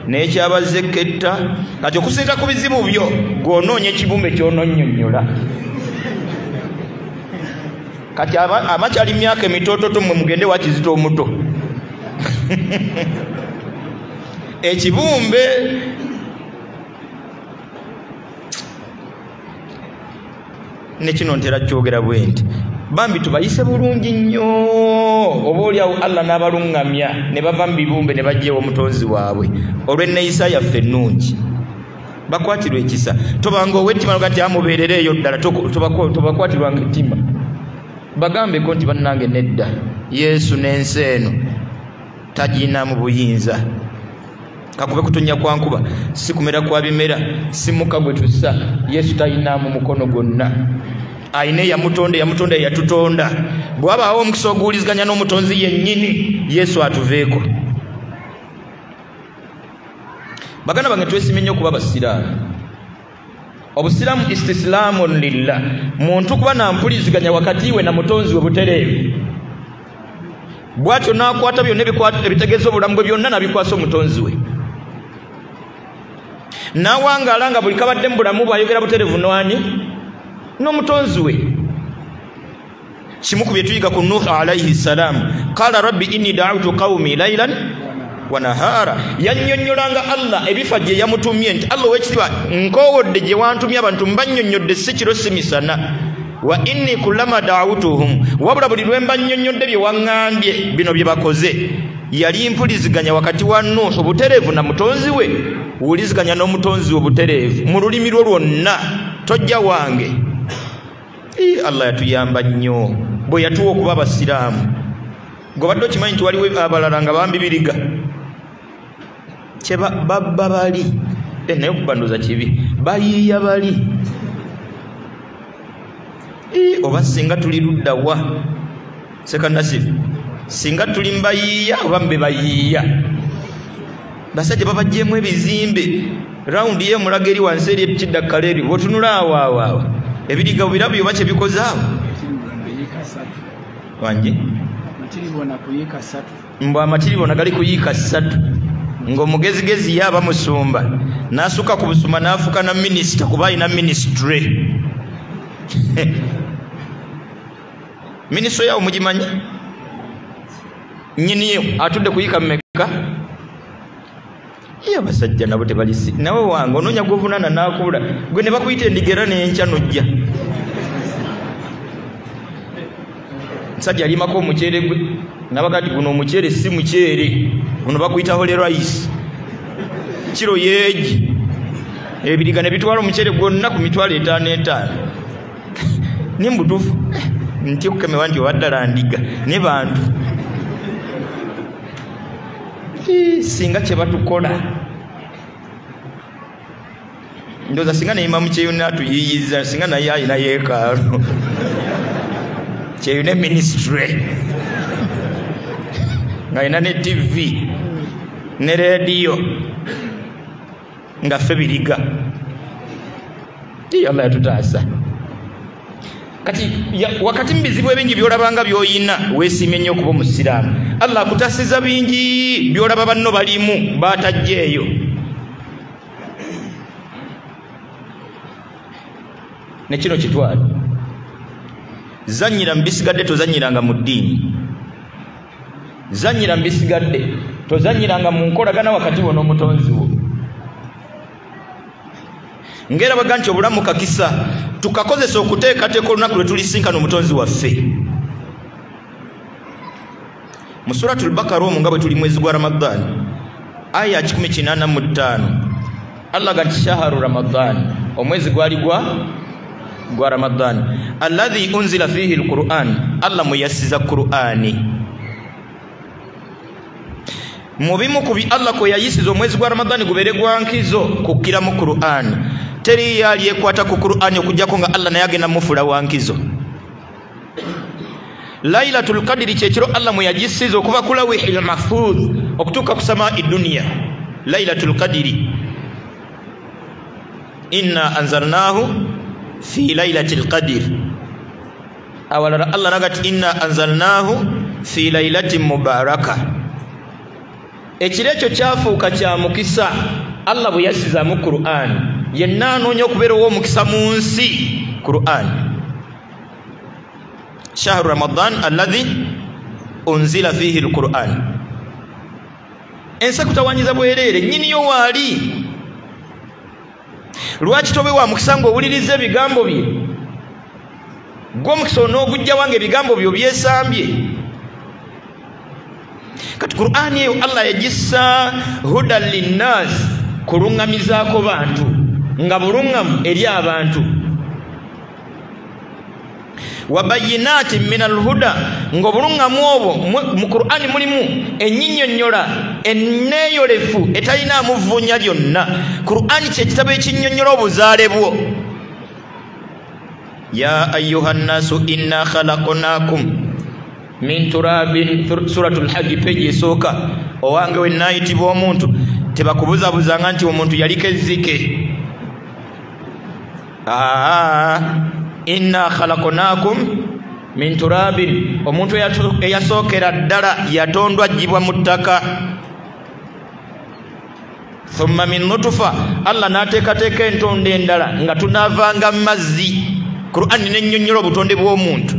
n'ekyabazekketta kati okusinga ku bizibu byo gw'onoonya ekibumbe ky'ononnyonnyola. Kati abakyali myaka emitoototo mwe mugende wa Kizito omuto ekibumbe ne kino ntera kyogera bwe nti bambi tubayise bulungi nnyo oba oliawo Allah n'abalungamya ne bava mu bibumbe ne bajjeewo omutonzi waabwe olw'enneeyisa yaffe ennungi bakwatirwa ekisa tobanga ow'ettima gati amubeerereeyo ddala tobakwatirwanga ettima bagambeko nti bannange nedda Yesu n'ensi eno tagiina mu buyinza kakube kutonya kwa nkuba si kumera kwa bimera si muka gwe tussa Yesu talina mu mukono gonna aine yamutonde yatutonda bwabaawo omukisa oguwuliziganya n'omutonzi yennyini Yesu atuveeko. Baganda bange twesimye nnyo okuba basiraamu. Obusiraamu istislaamun lillah, muntu kuba nampuliziganya wakati we na mutonzi we butereevu bwatyo n'akwata byonna ebitegeeza obulamu bwe byonna nabikwasa omutonzi we n'awangaala nga buli kabadde mu bulamu bw'ayogera butereevu n'ani n'omutonzi we. Kimu ku bye tuyiga ku Nuh alayhi salam, qala rabbi inni da'awtu qawmi laylan wa nahara. Yannyonnyolanga Allah ebifa gye yamutumye nti Allah w'ekitiibwa nkowodde gye wantumye abantu mbannyonnyodde si kiro si misana. Wa inni kullama da'awtuhum, wabula buli lwe mbannyonnyodde bye waŋŋambye bino bye bakoze. Yali mpuliziganya wakati wa Nuh obutereevu na mutonzi we, wuliziganya n'omutonzi we obutereevu mu lulimi lwo lwonna, tojja wange. Allah yatuyamba nnyo bwe yatuwa okuba abasiraamu. Gobadde okimanyi nti waliwo abalala nga bambibiriga kye babba bali naye okubanduza kibi bayiiya bali oba singa tuli ludda wa sekandasifu singa tuli mbayiiya oba mbe bayiiya basajja babajjeemu ebizimbe rawundi ye mulaga eri wansi eri ekidakkala eri bwotunula awaawo ebiriga bubirabu byoba kye bikozaawo wangi mbw amatiribona gali kuyiika 3 ng'omugezigezi yaaba musumba n'asuka ku busumba n'afuka na minisita kuba alina ministry minisitule yawo mugimanyi nyiniyo atudde kuyiika mmeka iyo abasajja nabo tebalisi nawe wange onoonya gwovunana n'akubula gwe ne bakuyita endigera n'enkya nojja nsajja alimako omuceere gwe nabagati guno omuceere si muceere guno bakuyita hole rice kiro yeegi ebiriga ne bitwala omuceere gwonna ku mitwalo 5 nimbutuufu nti okukemewa nti obaddala ndiga ne bantu singa kye batukola ndowooza singa neimamu kyeyuna atuyiyiza singa naye alina yeekaalo kyeyuna ministry nga alina ne TV ne rediyo nga ffe biriga Allah yatutaasa. Kati wakati mbizibu ebingi byolabanga byoyina weesimye nnyo okuba omusiraamu. Allah akutasiza bingi byolaba banno balimu batajjeeyo. Ne kino kitwale zanyira mbisigadde tozanyiranga mu ddiini, zanyira mbisigadde tozanyiranga mu nkolagana wakati wo n'omutonzi wo. Ngera baganchi obulamu kakisa tukakozesa okuteekateeka olunaku lwe tulisinkana omutonzi waffe. Mu Suratul Bakara omwo nga bwe tuli mwezi gwa Ramadhan aya 185 Allah gati shahru Ramadhan omwezi gwali gwa Ramadhan alladhi unzila fihi alquran Allah muyassiza Qur'ani mubimu kubi Allah ko yayisiza omwezi gwa Ramadhan gubere gwankizo kukira mu Qur'an teri yali ekwata ku Qur'an okujjako nga Allah naye agenda mufula wankizo Lailatul Qadri kyekiro Allah muyagisiza okuva ku lawhil mahfuz okutuka ku samaa'i dunya Lailatul Qadri inna anzalnahu fi lailatil qadr awala Allah nagati inna anzalnahu fi lailatin mubarakah ekirekyo kyafuuka kya mukisa Allah bwe yasiza mu Qur'an yenna anoonya okubeera ow'omukisa mu nsi Qur'an shahru Ramadan alladhi unzila fihi alquran ensa kutawanyiza bwerere nyini yo wali lwaki tobe wa mukisa ngo owuliriza ebigambo bye gw'omukisa n'ogujja wange ebigambo byo byesambye kati Qur'an eyo Allah yagissa hudan linnas kulungamizaako bantu nga bulungamu eri abantu wabayinatin min alhuda ngo bulungamu obwo mu Qur'an mulimu ennyinnyonnyola enneeyolefu etalina amuvunya byonna Qur'an kyekitabo ekinnyonnyola obuzaale bwo ya ayyuhan nasu inna khalaqnakum min turabin suratul hajj page esooka owange we nayitibwa omuntu tebakubuzabuzanga nti omuntu yaliko ezzike inna khalaqnakum min turabin omuntu eyasookera ddala yatondwa ajjibwa mu ttaka thumma min nutfa Allah n'ateekateeka entondo endala nga tunaavanga mazzi Qur'an n'ennyonnyola obutonde bw'omuntu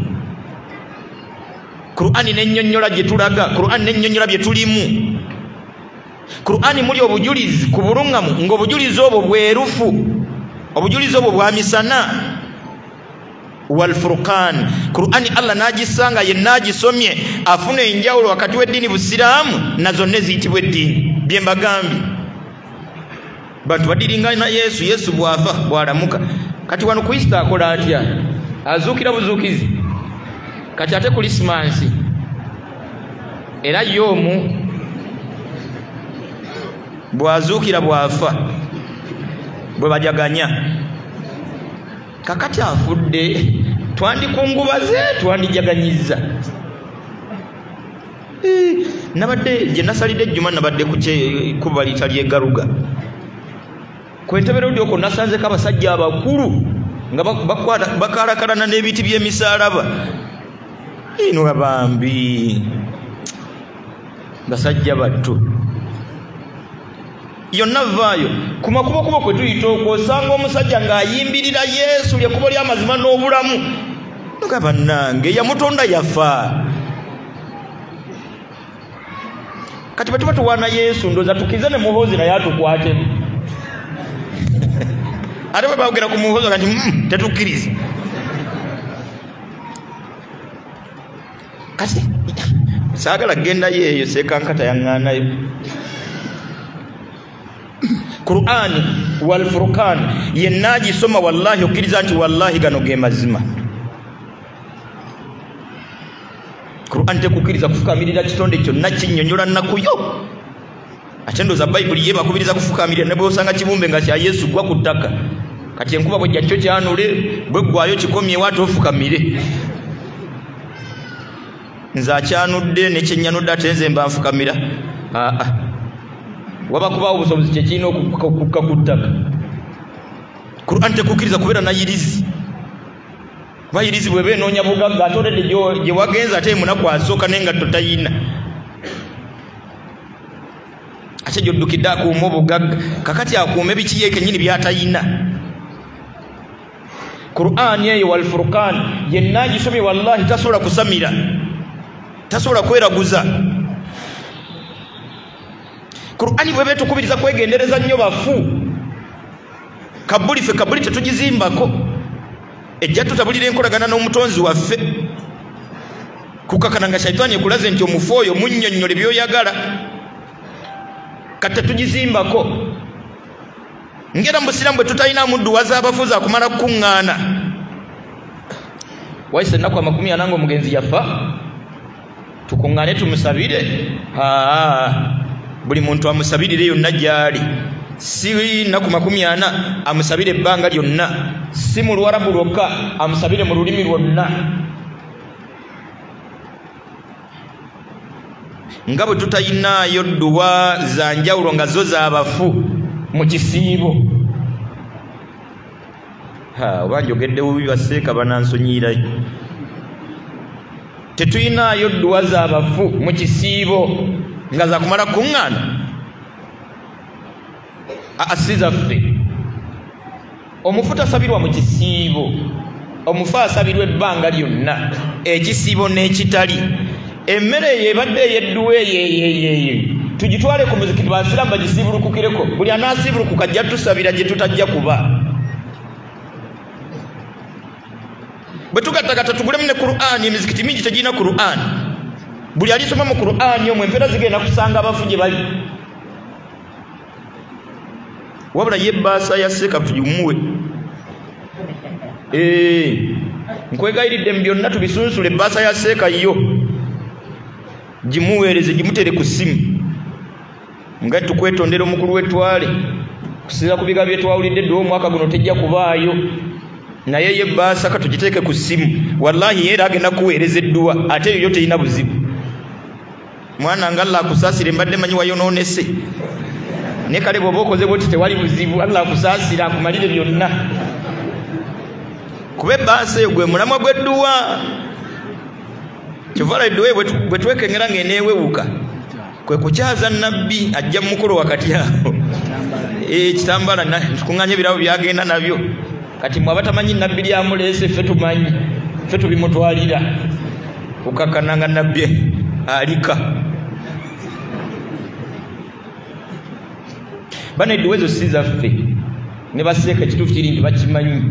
Qur'an n'ennyonnyola gye tulaga Qur'an n'ennyonnyola bye tulimu Qur'an muli obujulizi ku bulungamu ng'obujulizi obwo bwerufu obujulizi obwo bwa misana wal furqan Qur'an Allah nagisanga ye nagisomye afuna enjawulo wakati w'eddiini busiraamu nazo neziyitibwa eddiini bye mbagambi bantu badiringana Yesu bwafa bwalamuka kati wano ku Easter akola atya azuukira buzuukizi kati ate Christmas era yomu bwazuukira bwafa bwe bajaganya kakati afudde twandikungubaze twandijaganyiza nabadde gye nasalidde ejjuma nabadde ku balita ly'eggaluga kwentebero lyoko nasanzeko abasajja abakulu nga bakalakalana n'ebiti by'emisaalaba ino abambi basajja battu yonna vaayo ku makubokubo kwe tuyita okwosanga omusajja ng'ayimbirira Yesu lyekubo ly'amazima n'obulamu nga bannange yamutonda yafa kati bwe tuba tuwaana Yesu ndoza tukize ne muhoozi naye atukwatemu ate bwe baogera ku muhoozi kati tetukkiriza kati saagala genda yeeyo seekankata yaŋŋaanayo Qur'an wal furqan yenna agisoma wallahi okkiriza nti wallahi gano ge mazima Qur'an tekukkiriza kufukamirira kitonde kyonna kinnyonnyola nnakuyo ate ndooza Bayibuli ye bakubiriza kufukamirira ne bw'osanga kibumbe nga kya Yesu gwa ku ttaka kati enkuba bw'ejja kyo kyanule bwe ggwayo kikomyewo ate ofukamire nze akyanudde ne kyenyanudde ate nze mba nfukamira waba kubawo obusobozi kyekirina okukka ku ttaka Qur'an tekukkiriza kubeera nayirizi bayirizi bwe beenoonya bugagga ate oledde gye wagenza ate munaku asooka n'engatto tayina ate gy'oddukidde akuuma obugagga kakati akuuma ebiki ye kennyini by'atayina Qur'an eyo wal furqan yenna agisomye wallahi tasobola kusamira tasobola kweraguza Qur'ani bwe betukubiriza kwegendereza nnyo bafu kabuli tetugizimbako ejja tutabulira enkolagana n'omutonzi waffe kukakana nga shaitani ekulaze nti omufu oyo munnyonnyole by'oyagala kata tujizimbako ngera mbusiramu bwe tutalina muddu wazaabafuza kumala kuŋŋaana waise ennaku amakumi ana ng'omugenzi yafa tukuŋŋaane tumusabire buli muntu amusabirire yonna gy'ali si nnaku makumi ana amusabire ebbanga lyonna si mu Luwarabu lwokka amusabire mu lulimi lwonna nga bwe tutayinaayo dduwa za njawulo nga zo z'abafu mu kisiibo oba njogedde bubi baseeka banansonyiirayo tetuyinaayo dduwa z'abafu mu kisiibo nga za kumala kuŋŋaana asizaffe omufu tasabirwa mu kisiibo omufu asabirwa ebbanga lyonna ekisiibo n'ekitali emmere eyo ebadde ey'edduwa eyo tugitwale ku muzikiti basiramu bagisiibulukukireko buli anaasiibulukuka ajja tusabira gye tutajja kuba bwe tugattagatta tugulemu ne Qur'ani emizikiti mingi tegirina Qur'ani buli alisoma mu Qur'ani omwo empeera zigenda kusanga abafu gye bali wabula ye bbaasa ya seeka tugumuwe nkwegayiridde mu byonna tubisunsule ebbaasa ya seeka yo gimuweereze gimutere ku ssimu nga tukwetondera omukulu w'etwale kusinziira ku bigambo bye twawulidde dduwa omwaka guno tejja kubaayo naye ye bbaasa ka tugiteeke ku ssimu wallahi yeera agenda kuweereza edduwa ate eyo terina buzibu mwana nga Allah akusaasire mbadde manyi wayonoonese ne kale bw'oba okoze bwoti tewali buzibu Allah akusaasire akumalire byonna kuba ebbaasa eyo gwe mulamwa gw'edduwa kivala edduwa bwe twekengera ng'eneewewuka kwe kukyaza nabbi ajja mu mukolo wakati awo kitambala tukuŋŋanya ebirabo byagenda nabyo kati mwaba tamanyi nabbi lyamuleese ffe tumanyi ffe tubimutwalira kukakkana nga nabbi alika bano edduwa ezo si zaffe ne baseeka ekituufu kiri nti bakimanyi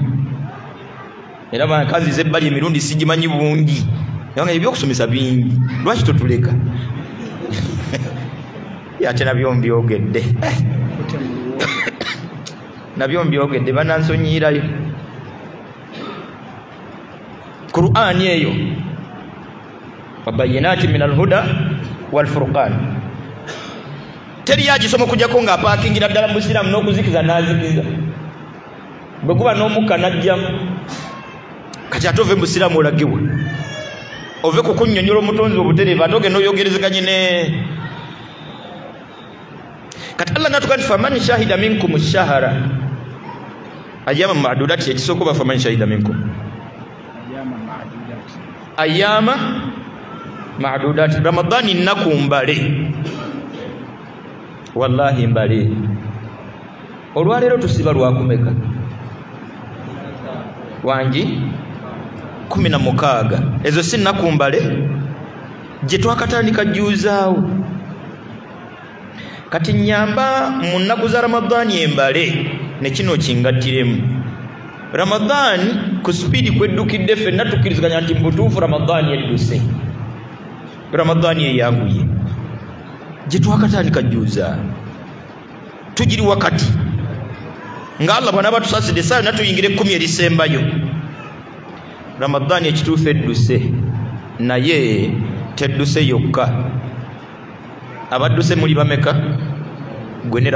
era bankaziza ebbali emirundi sigimanyi bungi nga ebyokusomesa bingi lwaki totuleka ate nabyo mbyogedde nabyo mbyogedde banansonyiirayo Qur'ani eyo wabayinati min alhuda walfurqan teri yagisoma okujjako nga apaakingira ddala mu busiraamu n'okuzikiza n'azikiza bwe kuba n'omukka najjamu kati ate ove mu busiraamu olagibwa ove kukunnyonnyola omutonzi obutereevu ate ogenda oyogerezeganye ne kati Allah natuga nti faman shahida minkum shahara ayama ma'dudati ekisoko ba faman shahida minkum ayama ma'dudati ramadhani nnaku mbale wallahi mbale olwaleero tusiba lwakumeka wangi 16 ezo si nnaku mbale gye twakatandika jjuuzaawo kati nyamba mu nnaku za Ramadhani embale ne kino kingattiremu Ramadhani ku speedi kweddukidde ffenna tukkiriziganya nti mbutuufu Ramadhani edduse Ramadhani eyanguye gye twakatandika jjuuza tugiri wakati nga Allah bwana batusaasidde saa yonna tuyingire 10 erisembayo Ramadhani ekituufu edduse naye tedduse yokka abadduse muli bameka gwe ne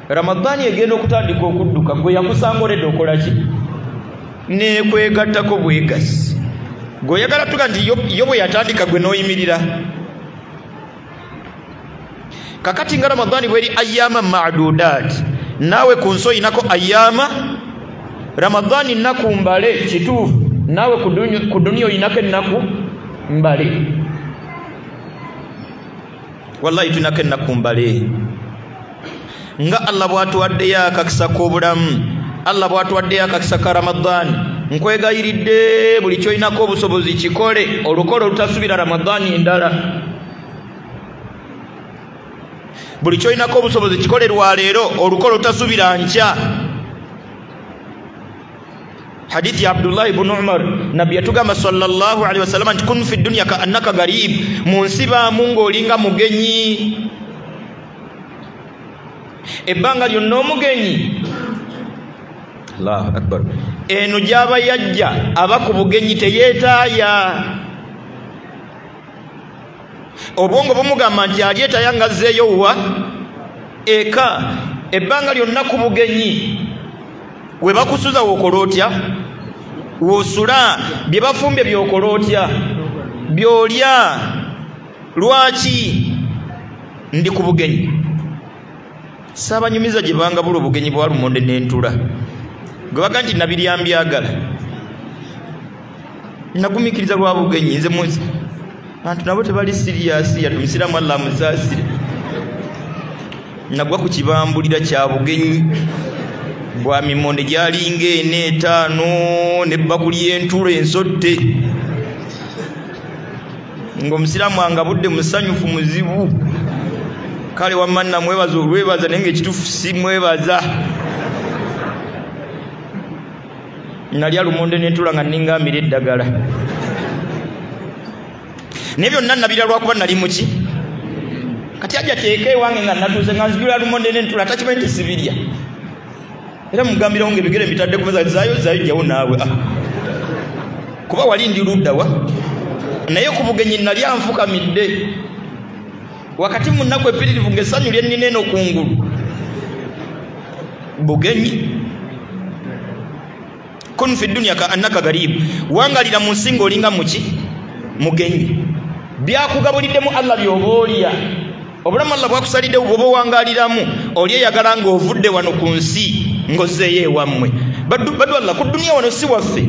Ramadhani egenda okutandika okudduka gwe yakusanga oledde okola ki nekwegattako bwegasi gwe oyagala tuga nti yo bwe yatandika gwe n'oyimirira kakati nga Ramadhani bweri ayama ma'dudat naawe ku nsi oyinako ayama Ramadhani nnaku mbale kituufu naawe ku duniya oyinako ennaku mbale wallahi tunako ennaku mbale nga Allah bwatuwaddeyo akakisa k'obulamu Allah bwatuwaddeyo akakisa ka Ramadhani nkwegayiridde buli kyoyinako obusobozi kikole olukole olutasubira Ramadhani endala buli kyoyinako obusobozi kikole lwaleero olukole olutasubira nkya hadithi ya Abdullah ibn Umar nabi yatugamba sallallahu alaihi wasallam nti kun fi dunya ka annaka garib munsiba mungo olinga mugenyi ebbanga lyonna omugenyi. Allahu akbar. Eno gyaba yajja aba ku bugenyi teyeetaaya. Obwongo bumugamba nti alyetaaya ngazzeeyo wa eka. Ebbanga lyonna ku bugenyi we bakusuza wokola otya? Wosula bye bafumbye byokola otya? Byolya. Lwaki? Ndi ku bugenyi. Saabanyumiza gye banga bula obugenyi bwa lumonde n'entula gwe baga nti nabiryambyagala nagumikiriza lwa bugenyi. Nze munsi bantu nabo tebali siriyasi yadde omusiraamu Allah amusaasire. Nagwa ku kibambulira kya bugenyi bwa mimonde gyalinga ene 5 n'ebbakuli y'entula ensotte ng'omusiraamu angabudde musanyufu muzibu. Kale wamanna mwebaza olwebaza naye ng'ekituufu si mwebaza. Nalya lumonde n'entula nga nningamira eddagala. Naye byonna nabira lwakuba nali muki? Kati ajja teeka ewange nga natuuse nga nzijula lumonde n'entula takimanyi nti sibirya. Era mugambirawo ng'ebigere bitadde kubaza zaayo jjawo naawe. Kuba wali ndi ludda wa? Naye ku bugenyi nali anfukamidde. Wakati mu nnaku epiririvu ng'essanyu lye nnina eno kungulu. Bugenyi. Kun fi dunya ka annaka garibu. Wangalira mu nsi ng'olinga muki? Mugenyi. Byakugabuliddemu Allah by'oba olya. Obulamu Allah bwakusalidde bw'oba owangaliramu olyeyagala ng'ovudde wano ku nsi ng'ozzeeyo ewammwe. Baddu Allah ku dunya wano si waffe.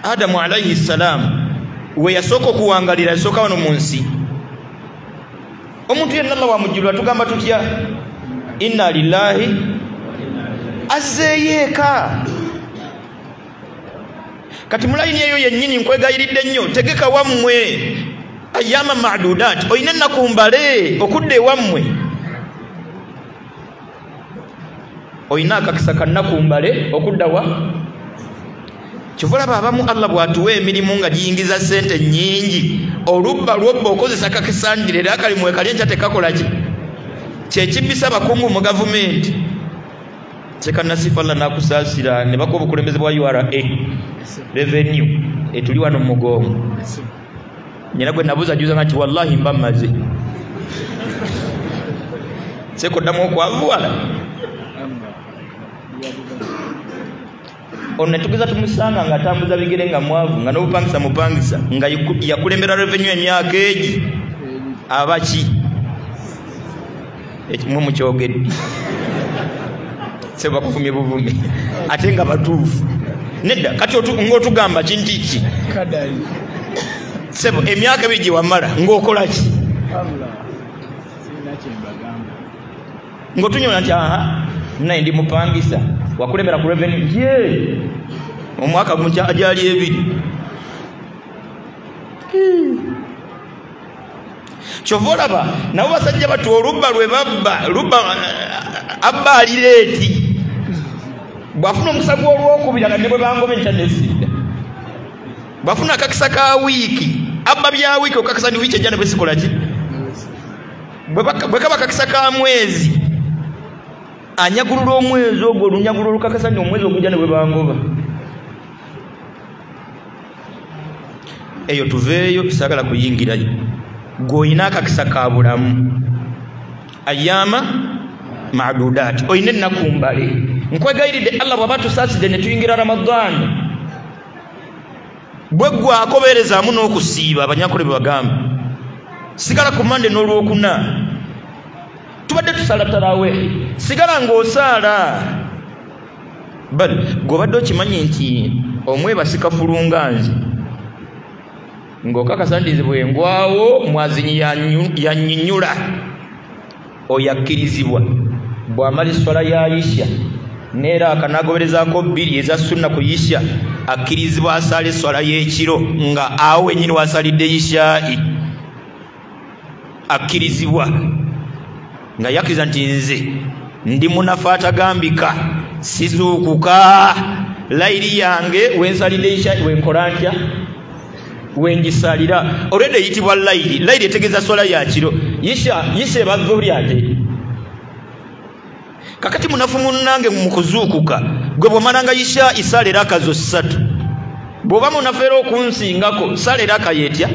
Adamu alayhi salam we yasooka okuwangalira yasooka wano mu nsi. Omuntu yenna Allah wamujjulira tugamba tutya? Inna lillahi azzeeyo eka. Kati mulayini eyo yennyini nkwegayiridde nnyo tegeka wammwe ayyama ma'dudat. Oyina ennaku mbale okudda ewammwe. Oyina akakisa ka nnaku mbale okudda wa? Kyova abamu Allah bw'atuwa emirimu nga giyingiza ssente nnyingi olubba lwobba okozesa kakisandire era kalimu ekali enkya tekakola ki? Kyekibbisa abakungu mu gavumenti. Sekanasifa Allah nakusaasira ne bakuba obukulembeze bwa URA revenue etuli wano mu Mugongo. Nyina gwe nabuuza juza nti wallahi mba mmaze. Sekoddamu okwavuwala. Ono tugeza tumusanga nga atambuza bigere nga mwavu nga n'obupangisa mupangisa nga yakulembera revenue emyaka egi abaki ekimwe mukyogedde seba kufumye buvume ate nga batuufu nedda kati ng'otugamba kinti ki kadali sebo emyaka ebiri gye wamala ng'okola ki ng'otunyola nti aha naye ndi mupangisa wakulembera ku revenue ye omwaka gumukya ajali ebiri. Kyova olaba nabo basajja batu olubba lwe babba lubba abba alireeti bwafuna omusago olwokubira nga ne bwe bangoba enkyanesidda bwafuna akakisa ka wiiki abba bya wiiki okakisa ni wiiki ejja ne bwesikola ki bwe kaba akakisa ka mwezi anyagulula omwezi ogwo olunyagulula olukakasa ni omwezi ogujja ne bwe bangoba. Eyo tuveeyo tusaagala kuyingirayo. Gw'olina akakisa ka bulamu ayyama ma'dudat oyina ennaku mbale. Nkwegayiridde Allah bw'aba tusaasidde ne tuyingira Ramadani bwe ggwe akoberezaamu n'okusiiba abanyakole bwe bagamba sigala ku Mande n'olwokuna tubadde tusala tarawe sigala ng'osaala bali gw'obadde okimanyi nti omwebasika fulunganzi ng'okakasa nti bwengwawo mwazinyi yannyunyula oyakkirizibwa bw'amala esswala ya Isha neera akanagoberezaako 2 eza sunna ku Isha akkirizibwa asaala esswala y'ekiro nga awo wennyini wasalidde Ishaa'i akkirizibwa nga yakkiriza nti nze ndi munafu atagambika sizuukuka layiri yange wensalidde Ishaa'i wenkola ntya wengisalira olwedde eyitibwa layiri etegeeza swala ya kiro yise badhuri ate kakati munafu munnange mukuzuukuka gwe bwomalanga yisha isale raka zo 3 bwoba munafero okunsingako sale raka yetya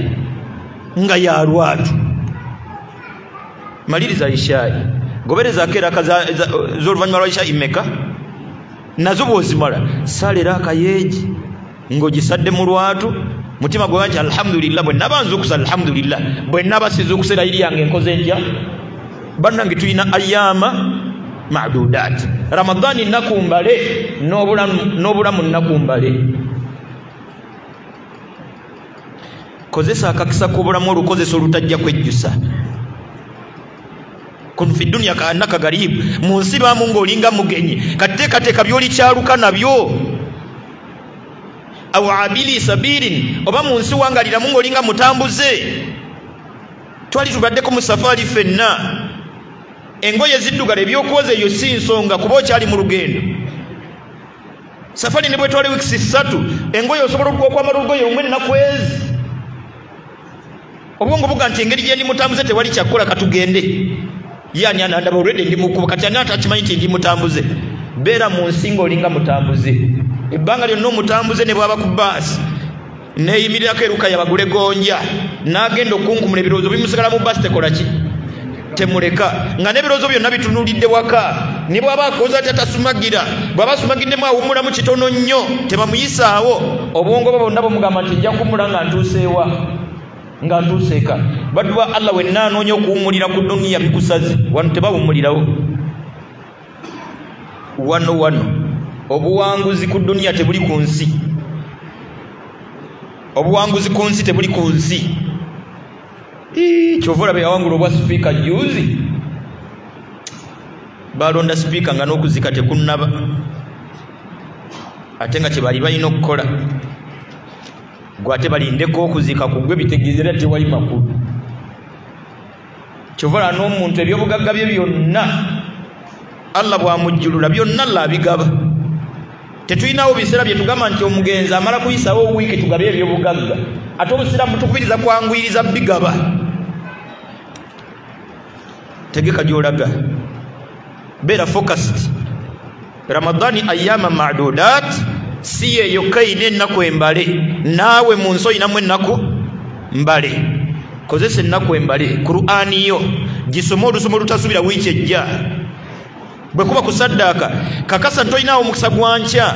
nga ya lwatu maliriza isha gobereza keraka z'oluvannyuma lwa isha imeka nazo bwozimala sale raka yeji ngogisadde mu lwatu mutima gwe wange alhamdulillah bwe nabanza okusala alhamdulillah bwe nabasiza okusera iri yange enkoze ntya bannange tulina ayama ma'dudat ramadani nakumbale n'obulamu nakumbale kozesa akakisa k'obulamu olukozesa olutajja kwejjusa kun fi dunya kaannaka garibu mu nsi baamu ng'olinga mugenyi kateekateeka by'oli kyaluka nabyo aw abili sabirin oba mu nsi wangaliramu ng'olinga mutambuze twali tubaddeko mu safari ffenna engoye ziddugala ebyokuwoza eyo si nsonga kuba okyali mu lugendo safari ne bwe twali wiiki 3 engoye osobola okwambala olugoye lumwe nakwezi obwongo buga nti engeri gye ndi mutambuze tewali kyakkola katugende yani anandaba olwedde ndi mukuba kati ani atakimanyi nti ndi mutambuze beera mu nsi ng'olinga mutambuze ebbanga lyonna omutambuze ne bwaba ku baasi neeyimirirako eruka yabagule gonja n'agenda okunkumula ebirowoozo bimusigala mu baasi tekola ki temuleka nga n'ebirowoozo byonna bitunulidde waka ne bwaba akoza ati atasumagira bw'aba asumagiddemu awummulamu kitono nnyo tebamuyisaawo obwongo bwe bonna bwemugamba nti nja kuwummula nga ntuuseewa nga ntuuseeka baddu ba Allah wenna anoonya okuwummulira ku duniya bikusaze wano tebawummulirawo wano obuwanguzi ku duniya tebuli ku nsi obuwanguzi ku nsi tebuli ku nsi kyova olaba yawangula obwa sipiika juzi balonda sipiika nga n'okuzika tekunnaba ate nga kyebali balina okukola gwe ate balindeko okuzika ku gwe bitegeezera tewali makulu kyova olaba n'omuntu ebyobugagga bye byonna Allah bwamujjulula byonna laabigaba tetulinawo biseera bye tugamba nti omugenzi amala kuyisawo wiiki tugabe ebyobugagga ate obusiraamu tukubiriza kwanguyiriza bigaba tegeka gyolaga beera focused ramadani ayama ma'dudat si yeyo kaine ennaku embale naawe mu nsi oyinamu ennaku mbale kozesa ennaku embale Qur'ani yo gisoma olusomo lutasubira wiiki ejja bwe kuba kusaddaaka kakasa ntolinawo omukisa gwa nkya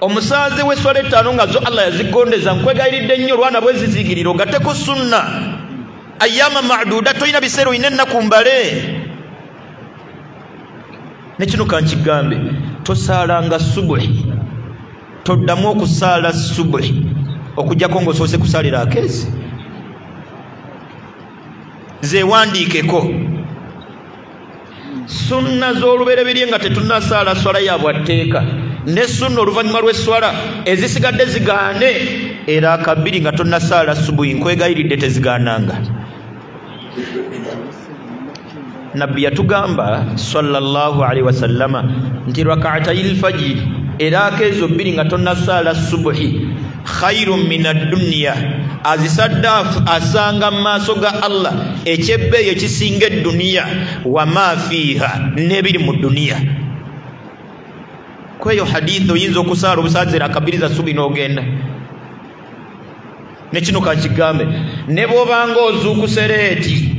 omusaaze w'esswala 5 nga zo Allah yazigondeza nkwegayiridde nnyo olwana bwezizigirira ogatteko sunna ayama ma'duda tolina biseera olina ennaku mbale nekino kankigambe tosaalanga subuhi toddamu okusaala subuhi okujjako ng'osoose kusaalira akeezi zeewandiikeko sunna z'olubereberye nga tetunnasaala swala ya bwatteeka ne sunna oluvannyuma lw'esswala ezisigadde zigaane era akabiri nga tonnasaala subuhi nkwegayiridde tezigaananga nabbi yatugamba sallallahu alaihi wasallama nti rakaatayil fajiri era akeezo bbiri nga tonnasaala subuhi khairun min ad-dunya azisaddaafu asanga mu maaso ga Allah ekyebbeeyo ekisinga edduniya wa ma fiiha n'ebiri mu duniya kweyo hadithi oyinza okusaala obusaazira akabiriza subi n'ogenda nekino kankigambe ne bw'obanga ozuukusereeti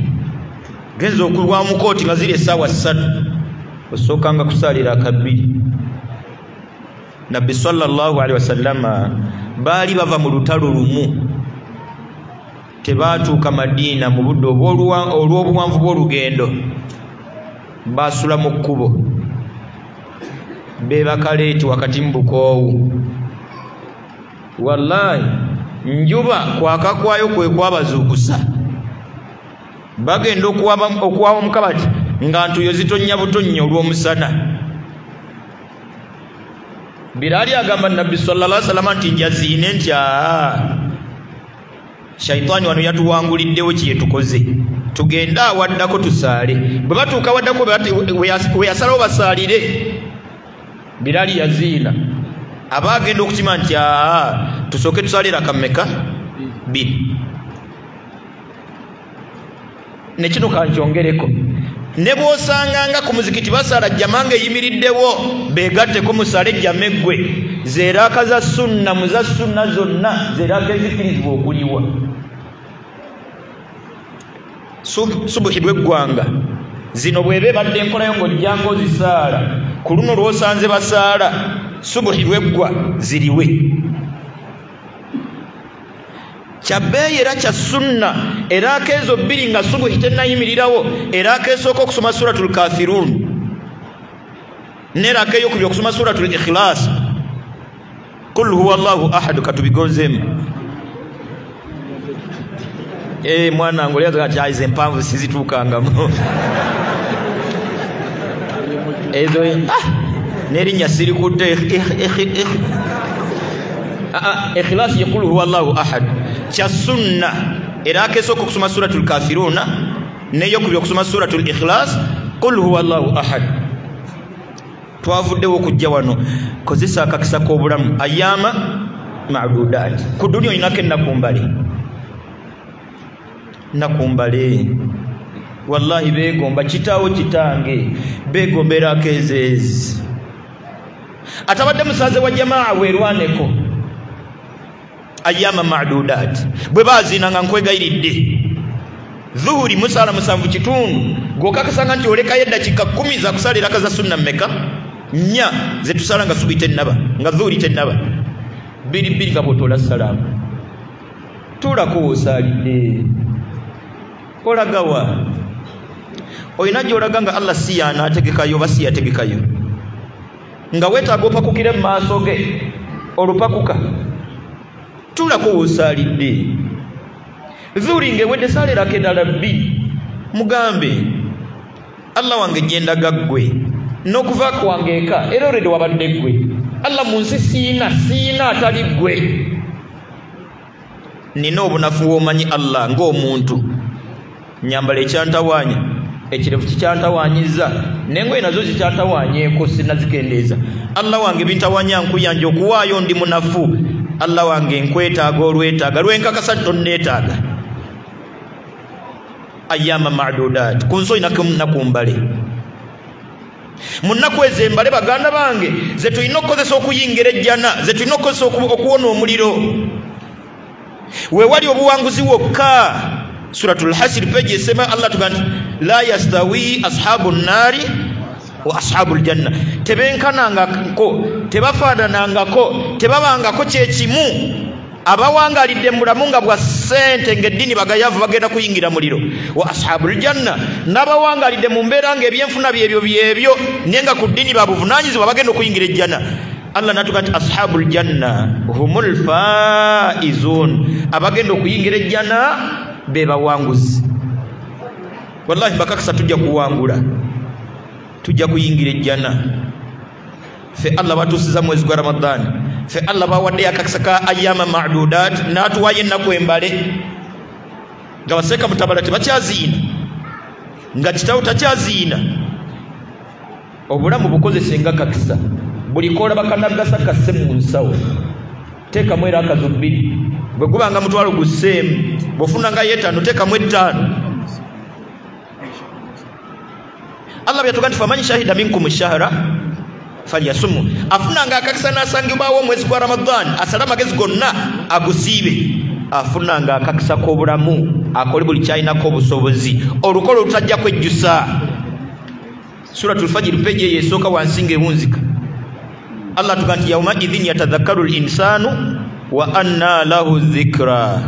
genza okulwa mu kooti nga ziri essaawa 3 osookanga kusaalira akabiri nabbi sallallahu alaihi wasallama baali bava mu lutalo lumu tebaatuuka Madiina mu budde olw'obuwanvu bw'olugendo baasula mu kkubo beebakaleeti wakati mu bukoowu wallahi njuba kwaka kwayo kwe kwabazuukusa bagenda okuwaaba omukabati nga ntuyo zitonnya butonnya olw'omusana Bilali agamba nabbi sallallahu alaihi wasallam nti njaziine nti shaitani wano yatuwanguliddewo kiye tukoze tugenda awaddako tusaale bwe batuuka waddako we yasalawo basaalire Bilali yaziina abaagenda okukima nti tusooke tusaalira kameka 2 ne kino kankyongereko ne bw'osanganga ku muzikiti basala jjamange eyimiriddewo beegatteko musale jjameggwe zeeraaka za sunna mu za sunna zonna zeeraaka ezikirizibwa okuliwa subuhi bw'eggwanga zino bw'eba ebadde enkolayo ng'ojjanga ozisaala ku luno lw'osanze basaala subuhi bw'eggwa ziriwe kyabbeeyi era kya sunna eraaka ezo bbiri nga subuhi tennayimirirawo eraaka esooka okusoma suratul kafirun n'eraaka eyokubiri okusoma suratul ikhlas kul huwa allahu ahadu katubigonzeemu mwana ngo lyaza kati aize empanvu sizituukangamu ezo n'erinnya sirikutte ikhlas yaqulu huwa allahu ahad kya sunna eraaka esooka okusoma suratul kafiruna n'eyokubiri okusoma suratul ikhlas qul huwa allahu ahad twavuddewo okujja wano kozesa akakisa k'obulamu ayama madudat ku duniya olinako nakumbale wallahi beegomba kitaawo kitange beegomba eraaka ezeezi atabadde musaze wa jamaa weerwaneko ayama madudat bwe baaziinanga nkwegayiridde dhuhuri musala 7 gokakasanga nti olekayo eddakiika 10 za kusala eraka za sunna mmeka 4 zetusala nga subi tennaba nga dhuhuri tennaba 2 nga bw'otoola salaamu tuulako w'osaalidde olagawa olina gy'olaga nga allah si y'anaategekayo oba si yategekayo nga weetaaga opakukire mu maaso ge olupakuka tuulako w'osaalidde dhuhuri ng'ewedde saala eraka eddala 2 mugambe allah wange gyendaga ggwe n'okuva kwange eka era olwedde wabadde ggwe allah mu nsi siina atali ggwe nina obunafu w'omanyi allah ng'omuntu nyambala ekyantawaanya ekirevu kikyantawaanyiza n'engoye nazo zikyantawaanyeeko sinnazikendeeza allah wange bintawaanya nkuyanja okuwaayo ndi munafu allah wange nkwetaaga olwetaaga lwenkakasa tonneetaaga ayama madudat ku nsi nakumbale mu nnaku ezo embale baganda bange ze tulina okukozesa okuyingira ejjana ze tulina okukozesa okuwona omuliro weewali obuwanguzi wokka suratul hasr page esema allah tugamba la yastawi ashabu nnari wa ashabu ljanna tebenkanangako tebafaananangako tebabangako kyekimu abawangalidde mu bulamu nga bwa ssente ng'eddiini bagayavu bagenda kuyingira muliro wa ashabu ljanna n'abawangalidde mu mbeera ng'ebyenfuna byebyo naye nga ku ddiini babuvunaanyizibwa bagenda okuyingira ejjana allah natuga nti ashabu ljanna humul faizun abagenda okuyingira ejjana be bawanguzi wallahi bakakasa tujja kuwangula tujja kuyingira ejjana fe allah batusiza mwezi gwa ramadani fe allah bawadde akakisa ka ayama madudat n'atuwayo ennaku embale nga baseeka mutabala tebakyaziina nga kitawo takyaziina obulamu bukozese nga kakisa buli koolaba kanagasa kasse mu nsawo teekamu era akazo 2 bwe gubanga mutwalo gusseemu bw'ofunangayo 5 teekamu 5 allah byatuga nti faman shahida minkum shahra falyasumu afunanga akakisa n'asangibwawo omwezi gwa ramadani asale amagezi gonna agusiibe afunanga akakisa k'obulamu akole buli kyalinako obusobozi olukolo lutajja kwejjusa suratul fajiri peji eyo esooka wansi ng'ewunzika allah tuga nti yauma idhin yatadhakkaru linsanu wa anna lahu dhikra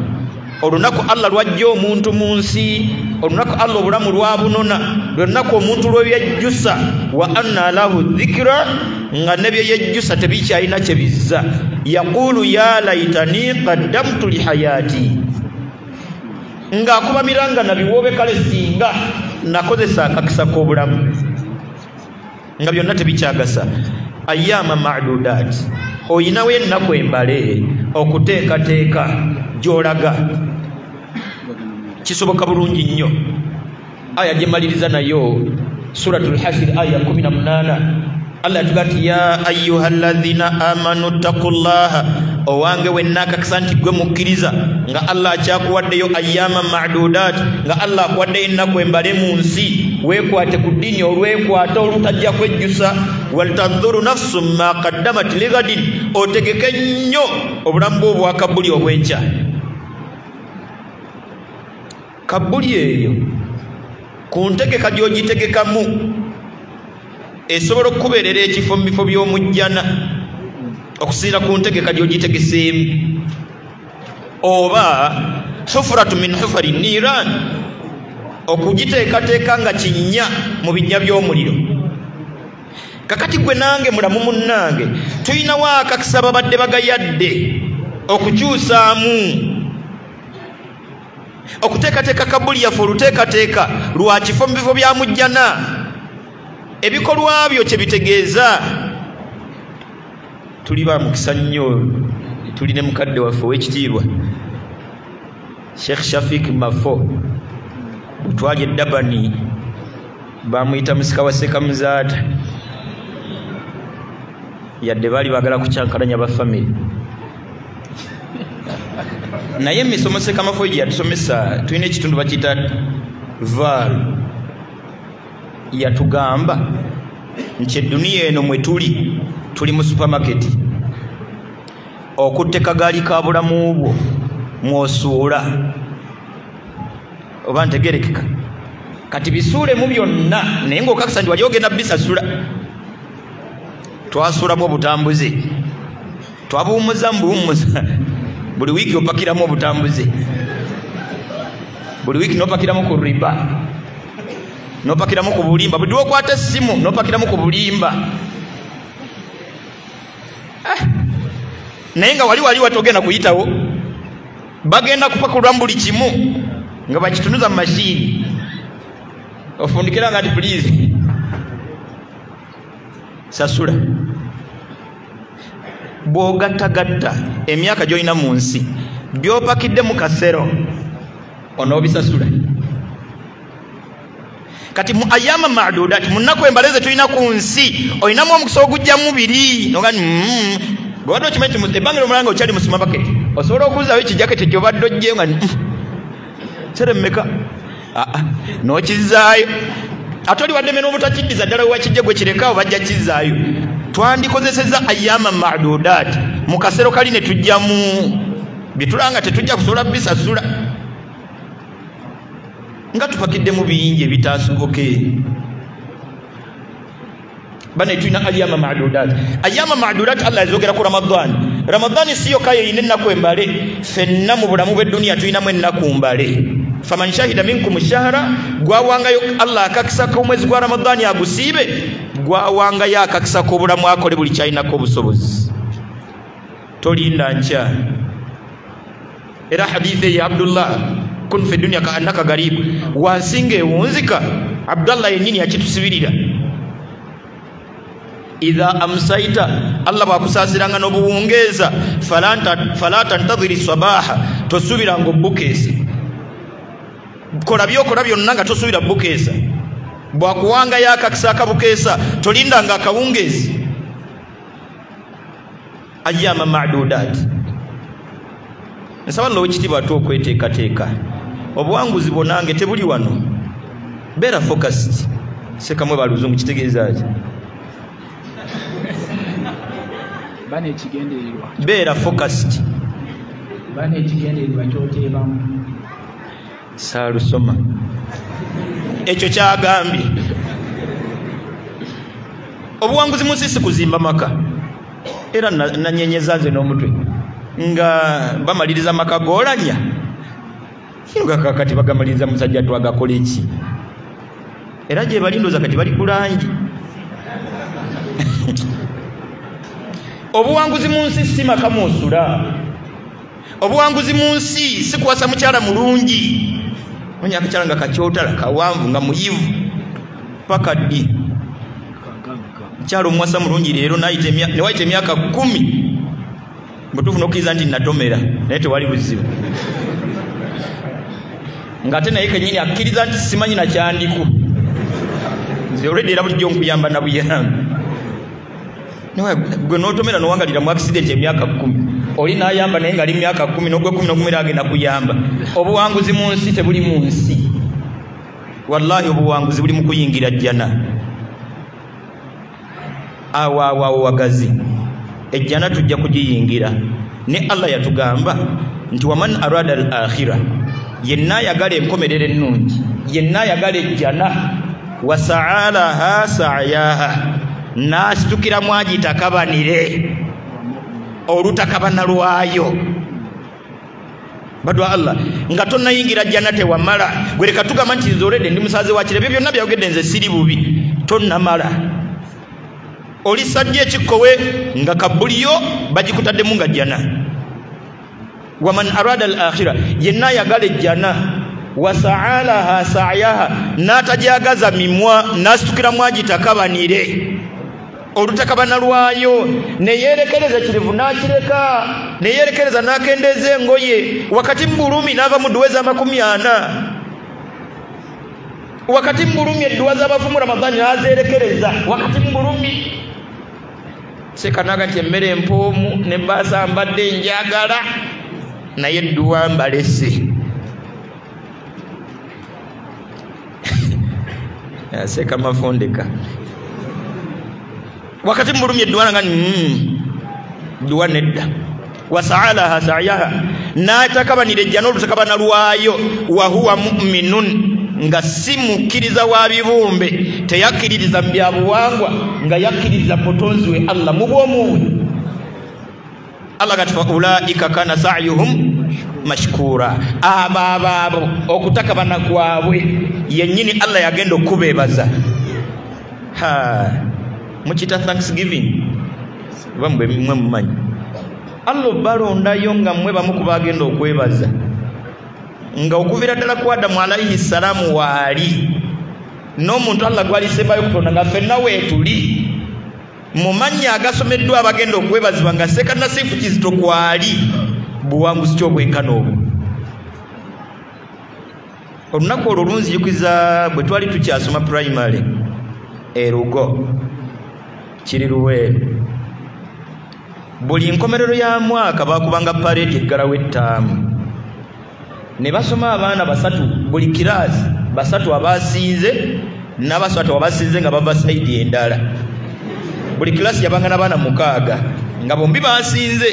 olunaku allah lwajja omuntu mu nsi olunaku allah obulamu lwabunona lwelunaku omuntu lwebyejjusa wa anna lahu dhikra nga nebyeyejjusa tebikyalina kye bizza yaqulu ya laitani qaddamtu lihayati ng'akubamiranga nabiwoobe kale singa nakozesa akakisa k'obulamu nga byonna tebikyagasa ayama madudat oyinawo ennaku embale okuteekateeka gy'olaga kisoboka bulungi nnyo aya gyemaliriza nayo suratul hasr aya 18 Allah tugati ya ayyuhalladhina amanu taqullaha owange wenaka kisanti gwe mukkiriza nga Allah akyakuwaddeyo ayyama ma'dudat nga Allah akuwaddeyo ennaku embale mu nsi weekwate ku ddiini olwekwata olutajja kwejjusa waltandhuru nafsum ma qaddamat lighadin otegeke nnyo obulamu bwo obwa kabuli obwenkya kabuli eyo ku ntegeka gy'ogitegekamu esobola okubeerera ekifo mu bifo by'omujjana okusinziira ku ntegeka gy'ogitegeseemu oba hufratu min hufari niran okugiteekateeka nga kinnya mu bijja by'omuliro. Kakati gwe nange mulamu munnange tulinawo akakisa babadde bagayadde okukyusaamu okuteekateeka kabuli yaffe oluteekateeka lwa kifo mu bifo bya mujjana ebikolwa byo kye bitegeeza. Tuli ba mukisa nnyo tuli ne mukadde waffe w'ekitiibwa Sheikh Shafiq Mafo butwali eddabani bamuyita musika wa Sekamuzaata yadde baali baagala kucyankalanya ba family naye emisomo Sekamafo gye yatusomesa tulina ekitundu bakiyita VAL yatugamba nti edduniya eno mwe tuli mu supermarket okutte kagaali ka bulamu bwo mwosuula oba ntegerekeka kati bisuulemu byonna naye ng'okakasa nti wali ogenda bisasula. Twasuulamu obutambuze twabuwummuza mbuwummuza buli wiiki opakiramu obutambuze buli wiiki n'opakiramu ku riba n'opakiramu ku bulimba buli lwokwata essimu n'opakiramu ku bulimba naye nga wali watogenda kuyitawo bagenda kupakulwamu buli kimu nga bakitunuza mu mashini ofundikira nga ati please sasula. Bw'ogattagatta emyaka gy'olina mu nsi by'opakidde mu kasero onoobisasula. Kati mu ayama ma'dudat mu nnaku embale ze tulina ku nsi olinamu omukisa ogujjamu biri noga bw'obadde okimanyi nti ebbanga ly'omulanga okyali mu supermarket osobola okubuuzawo ekijaketi gy'obadde ojjeyo nga sere mmeka n'okizaayo ate oli waddeme n'obutakiddiza ddala wewakijje gwe kirekawo bajja kizaayo. Twandikozeseza ayama ma'dudat mu kasero kali ne tujjamu bitulanga tetujja kusobola bisasula nga tupakidde mu bingi ebitaasoboke. Bane tulina ayama ma'dudat. Ayama ma'dudat Allah yazogera ku Ramadan siyo kaye ine ennaku embale ffenna mu bulamu bw'edduniya tulinamu ennaku mbale. Faman shahida minkum shahra gwawangayo Allah akakisa ko mwezi gwa Ramadan agusiibe gwawangayo akakisa ko bulamu akole buli kyalinako obusobozi tolinda nkya. Era hadithi ya Abdullah kun fi dunya ka annaka garib wasinge wonzika Abdullah yenyini yakitusibirira idha amsaita Allah bakusasiranga n'obuwungeza falata ntadhiri sabaha tosubira ngo bukesi kola byonna nga tosubira bukesa bwakuwanga yakakisa akabukesa tolindanga akawungezi. Ayama ma'dudat nsaba nlo ekitiibwa ate okweteekateeka obuwanguzi bwonange tebuli wano beera focused sekamwe baluzungu kitegeezaki bane ekigendererwa beera focused bane ekigendererwa kyoteebamu saalusoma ekyo kyagambye obuwanguzi mu nsi si kuzimba maka era nanyenyeza nze n'omutwe nga bamaliriza maka goolanya kiruga kati bagamaliriza musajja twagakola eki era gye balindoza kati bali kulangi. Obuwanguzi mu nsi si maka mwosula obuwanguzi mu nsi si kuwasa mukyala mulungi onya akakyala nga kakyotala kawanvu nga muyivu paka ddi mukyala omuwasa mulungi leero newaita emyaka 10 mbutuufu n'okkiriza nti natomera naye tewali buzibu ng'ate naye kenyini akkiriza nti simanyi nakyandiku nze olwedde era bulijjo nkuyamba na buyambi gwe n'otomera n'owangalira mu accident emyaka 10 oli n'ayamba naye nga ali myaka 10 n'ogwe 10 agenda kuyamba. Obuwanguzi mu nsi tebuli mu nsi, wallahi obuwanguzi buli mu kuyingira jjana. Awo wagazi ejjana tujja kugiyingira ne Allah yatugamba nti waman arada al-akhirah, yenna ayagala enkomerero ennungi, yenna ayagala ejjana, wasa'alaha sa'yaha, n'asitukira mwagitakabanire olutakabana lwayo. Badwa Allah nga tonnayingira jjana tewamala, gwe leka tugamba nti nze olede ndi musaze wa kirebe, byonna byayogedde nze siri bubi, tonnamala. Oli sajja ekikkowe nga kabuliyo bagikutaddemu nga jjana. Waman arada al-akhirah, yenna ayagala ejjana, wasa'alaha sa'yaha, n'atajagaza mimwa, n'asitukira mwagitakabanire olutakabana lwayo, neyerekereza kirivu n'akireka, neyerekereza n'akendeeza engoye, wakati mbulumi n'ava mu dduwa eza40, wakati mbulumi edduwa z'abafumu Ramadhani n'azerekereza, wakati mbulumi sekanaga nti emmere empoomu ne mbaasa mbadde njagala naye edduwa mbalese. Seka mafondeka wakati mbulumi edduwa nga duwa nedda. Wasa'alaha sa'yaha, n'atakabanira ejjana olutakabana lwayo, wa huwa mu'minun, nga si mukkiriza wa bibumbe, teyakkiririza mu byabuwangwa, nga yakkiririza mutonzi we Allah mu bwomuwe. Allah kati fa ulaika kana sa'yuhum mashkura, abo okutakabana kwabwe yennyini Allah yagenda okubeebaza. Mukita Thanksgiving bamwe mmwe mumanyi Allah balondayo nga mmwe bamu ku bagenda okwebaza, nga okuvira ddala ku Adamu alayhi salaamu waali n'omuntu Allah gwalisembayo kutonda nga ffenna weetuli mu mannya agasomeddwa abagenda okwebazibwa nga Sekanasifu Kizito kwali buwanguzi ky'obwenkana obwo. Olunaku olwo lunzijukiza bwe twali tukyasoma primary Erugo kiri Luweero. Buli nkomerero ya mwaka bakubanga parade eggalawo ettaamu, ne basoma abaana basatu buli kiraasi, basatu abasinze n'abasatu abasinze nga bava sayidi endala. Buli kiraasi yabanga n'abaana 6 nga bombi basinze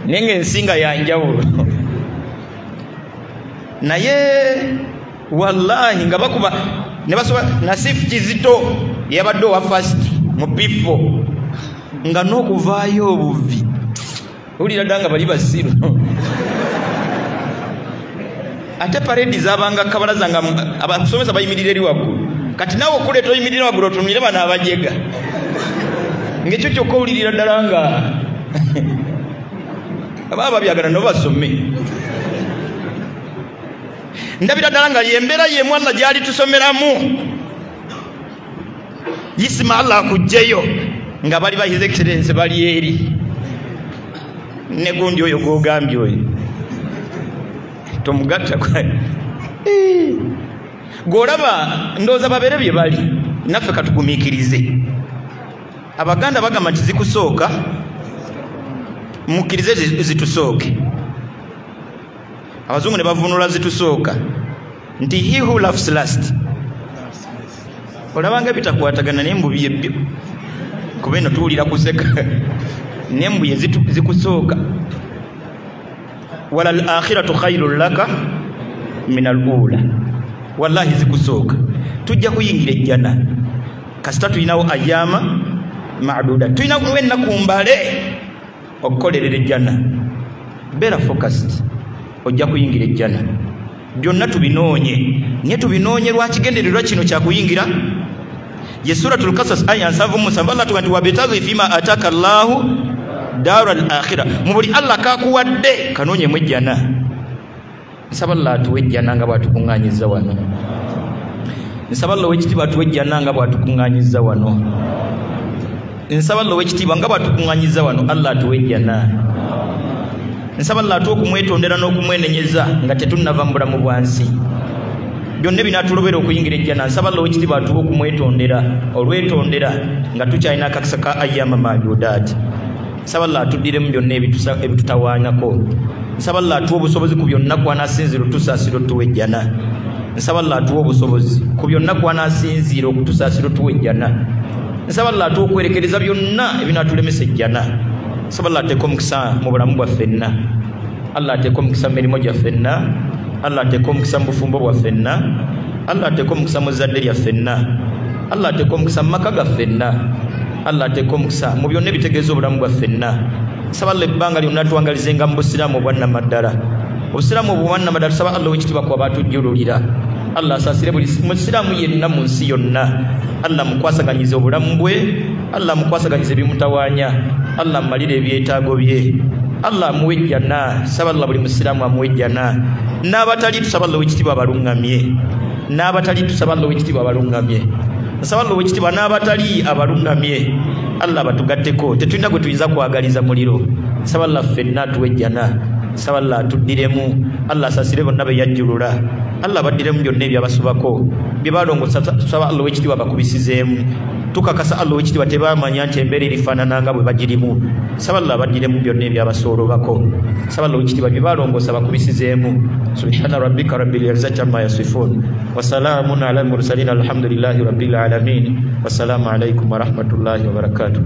naye ng'ensinga ya njawulo. Naye wallahi nga bakuba ne basoma Nasifu Kizito yabadde owa first mu P4 nga n'okuvaayo obuvi owulira ddala nga bali basiru. Ate paredi zabanga kabalaza nga abasomesa bayimirira eri waggulu, kati naawe okuleeta oyimirira waggulu otunulire bano abajega, ng'ekyo kyokka owulirira ddala nga ababa babyagala nabo basome. Ndabira ddala nga yembeera yemu Allah gyali tusomeramu, yisima Allah akugjeyo nga bali ba His Excellency bali eri ne gundi oyo gwogambye oyo tomugatta kwa gwolaba ndowooza babeere bye bali, naffe katugumiikirize. Abaganda bagamba nti zikusooka mukkirize zitusooke, abazungu ne bavunula zitusooka nti he who laughs last. Olabanga bitakwatagana n'embubi ebbyo kuba eno tuwulira kuseka n'embuye zikusooka. Wala al-akhiratu khairun laka min al-ula, wallahi zikusooka. Tujja kuyingira ejjana kasita tulinawo ayama maaduda, tulina ennaku mbale okukolerera ejjana. Beera focused, ojja kuyingira ejjana. Byonna tubinoonye, naye tubinoonye lwakigendererwa kino kyakuyingira ye Suratul Qasas aya 7 Allah tuganti wabitaghi fima ataka Allahu daral akhirah, mu buli Allah kakuwadde kanoonye mu ejjana. Nsaba Allah atuwe ejjana nga bwatukuŋŋaanyizza wano, nsaba Allah ow'ekitiibwa atuwe ejjana nga bwatukuŋŋaanyizza wano, nsaba Allah ow'ekitiibwa nga bwatukuŋŋaanyizza wano Allah atuwe ejjana. Nsaba Allah atuwe okumwetondera n'okumwenenyeza nga tetunnava mu bulamu bwansi. byonna binatulobera okuyingira ejjana nsaba Allah wekitiibwa atuwe okumwetondera olwetondera nga tukyalina akakisa ka ayyama maadudaati nsaba Allah atuddiremu byonna ebitutawaanyako nsaba Allah atuwe obusobozi ku byonna kwanasinzira otusaasira otuwa ejjana nsaba Allah atuwe obusobozi ku byonna kwanasinzira okutusaasira otuwa ejjana nsaba Allah atuwe okwerekereza byonna ebinatulemesa ejjana nsaba Allah ateeke omukisa mu bulamu bwaffenna Allah ateeke omukisa mu mirimu gyaffenna Allah ateeke omukisa mu bufumbo bwaffenna Allah ateeke omukisa mu zadde lyaffenna Allah ateeke omukisa mu maka gaffenna Allah ateeke omukisa mu byonna ebitegeeza obulamu bwaffenna nsaba Allah ebbanga lyonna tuwangalizenga mu busiraamu obwannamaddala obusiraamu obwannamaddala tusaba Allah wekitiibwa kuba batujjululira Allah asaasire buli musiraamu yenna mu nsi yonna Allah mukwasaganyize obulamu bwe Allah mukwasaganyize ebimutawaanya Allah mmalire ebyetaago bye Allah amuwe ejjana saba Allah buli musiraamu amuwe ejjana n'abatali tusaba Allah wekitiibwa abalungamye n'abatali tusaba Allah wekitiibwa abalungamye nsaba Allah wekitiibwa n'abatali abalungamye Allah batugatteko tetulina gwe tuyinza kwagaliza muliro saba Allah ffenna atuwe ejjana saba Allah atuddiremu Allah asaasire bonna be yajjulula Allah baddiremu byonna ebyabasubako bye balongosa saba Allah wekitiibwa bakubisizeemu tukakasa Allah wekitiibwa tebamanya nti embeera erifaanana nga bwe bagirimu saba Allah baddiremu byonna ebyabasoolobako saba Allah wekitiibwa bye balongosa bakubisizeemu subhana rabbika rabbil izzati amma yasifun wa salaamun ala al mursalin alhamdulillahi rabbil alamin wasalaamu alaikum wa rahmatullahi wa barakatuh.